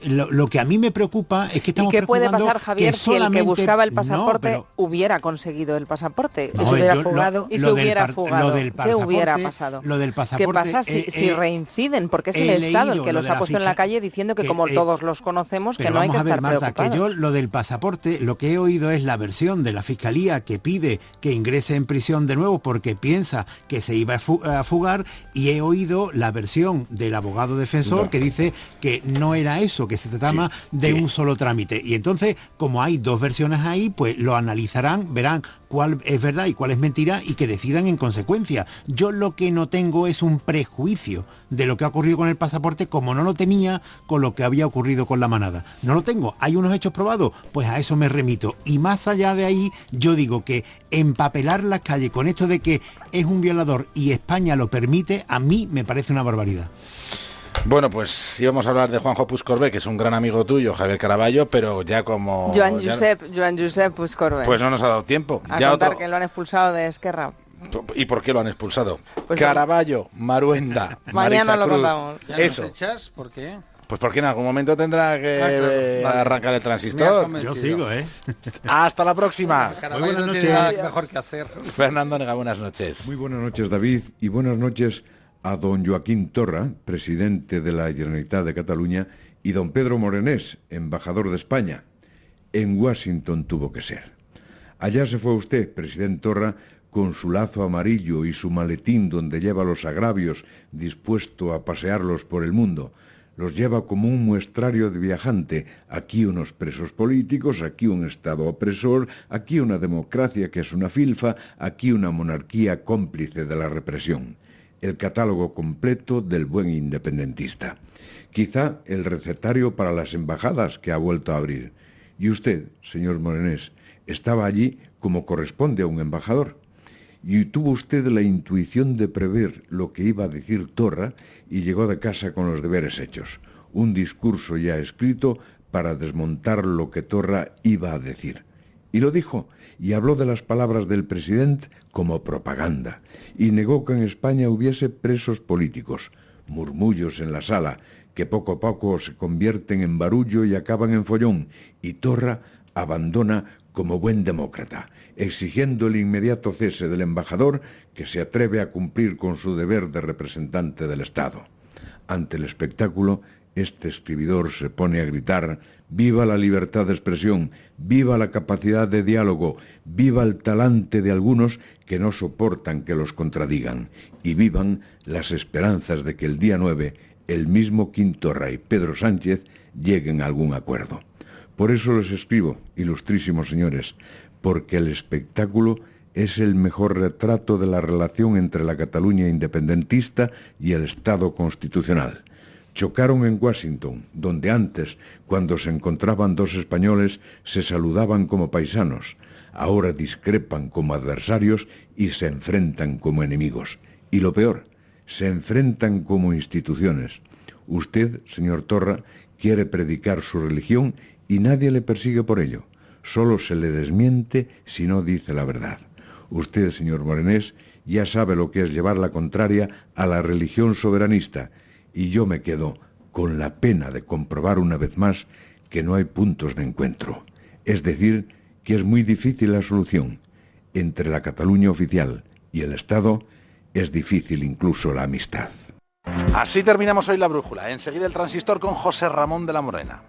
Lo que a mí me preocupa es que estamos. ¿Y qué puede pasar, Javier, si el que buscaba el pasaporte hubiera conseguido el pasaporte y se hubiera fugado? ¿Qué hubiera pasado? Lo del pasaporte. ¿Qué pasa si reinciden? Porque es el Estado el que los ha puesto en la calle diciendo que como todos los conocemos, que no hay que estar preocupados. Que yo lo del pasaporte, lo que he oído es la versión de la Fiscalía que pide que ingrese en prisión de nuevo porque piensa que se iba a fugar, y he oído la versión del abogado defensor que dice que no era eso, que se trataba de un solo trámite. Y entonces, como hay dos versiones ahí, pues lo analizarán, verán cuál es verdad y cuál es mentira y que decidan en consecuencia. Yo lo que no tengo es un prejuicio de lo que ha ocurrido con el pasaporte, como no lo tenía con lo que había ocurrido con la manada. No lo tengo. ¿Hay unos hechos probados? Pues a eso me remito. Y más allá de ahí, yo digo que empapelar las calles con esto de que es un violador y España lo permite, a mí me parece una barbaridad. Bueno, pues íbamos a hablar de Juanjo Puigcorbé, que es un gran amigo tuyo, Javier Caraballo, pero ya como... Joan Josep Puigcorbé. Pues no nos ha dado tiempo. A contar que lo han expulsado de Esquerra. ¿Y por qué lo han expulsado? Pues Caraballo, Maruenda, mañana Marisa lo Cruz. contamos. Eso. ¿Echas? ¿Por qué? Pues porque en algún momento tendrá que arrancar el transistor. Yo sigo, Hasta la próxima. Muy buenas noches. Mejor que hacer. Fernando Nega, buenas noches. Muy buenas noches, David, y buenas noches a don Joaquín Torra, presidente de la Generalitat de Cataluña, y don Pedro Morenés, embajador de España. En Washington tuvo que ser. Allá se fue usted, presidente Torra, con su lazo amarillo y su maletín donde lleva los agravios, dispuesto a pasearlos por el mundo. Los lleva como un muestrario de viajante, aquí unos presos políticos, aquí un Estado opresor, aquí una democracia que es una filfa, aquí una monarquía cómplice de la represión. El catálogo completo del buen independentista. Quizá el recetario para las embajadas que ha vuelto a abrir. Y usted, señor Morenés, estaba allí como corresponde a un embajador. Y tuvo usted la intuición de prever lo que iba a decir Torra y llegó de casa con los deberes hechos. Un discurso ya escrito para desmontar lo que Torra iba a decir. Y lo dijo, y habló de las palabras del presidente como propaganda, y negó que en España hubiese presos políticos, murmullos en la sala, que poco a poco se convierten en barullo y acaban en follón, y Torra abandona como buen demócrata, exigiendo el inmediato cese del embajador que se atreve a cumplir con su deber de representante del Estado. Ante el espectáculo, este escribidor se pone a gritar: ¡viva la libertad de expresión! ¡Viva la capacidad de diálogo! ¡Viva el talante de algunos que no soportan que los contradigan! Y vivan las esperanzas de que el día 9 el mismo Quintorra y Pedro Sánchez lleguen a algún acuerdo. Por eso les escribo, ilustrísimos señores, porque el espectáculo es el mejor retrato de la relación entre la Cataluña independentista y el Estado constitucional. Chocaron en Washington, donde antes, cuando se encontraban dos españoles, se saludaban como paisanos. Ahora discrepan como adversarios y se enfrentan como enemigos. Y lo peor, se enfrentan como instituciones. Usted, señor Torra, quiere predicar su religión y nadie le persigue por ello. Solo se le desmiente si no dice la verdad. Usted, señor Morenés, ya sabe lo que es llevar la contraria a la religión soberanista, y yo me quedo con la pena de comprobar una vez más que no hay puntos de encuentro. Es decir, que es muy difícil la solución. Entre la Cataluña oficial y el Estado, es difícil incluso la amistad. Así terminamos hoy La Brújula. Enseguida el Transistor con José Ramón de la Morena.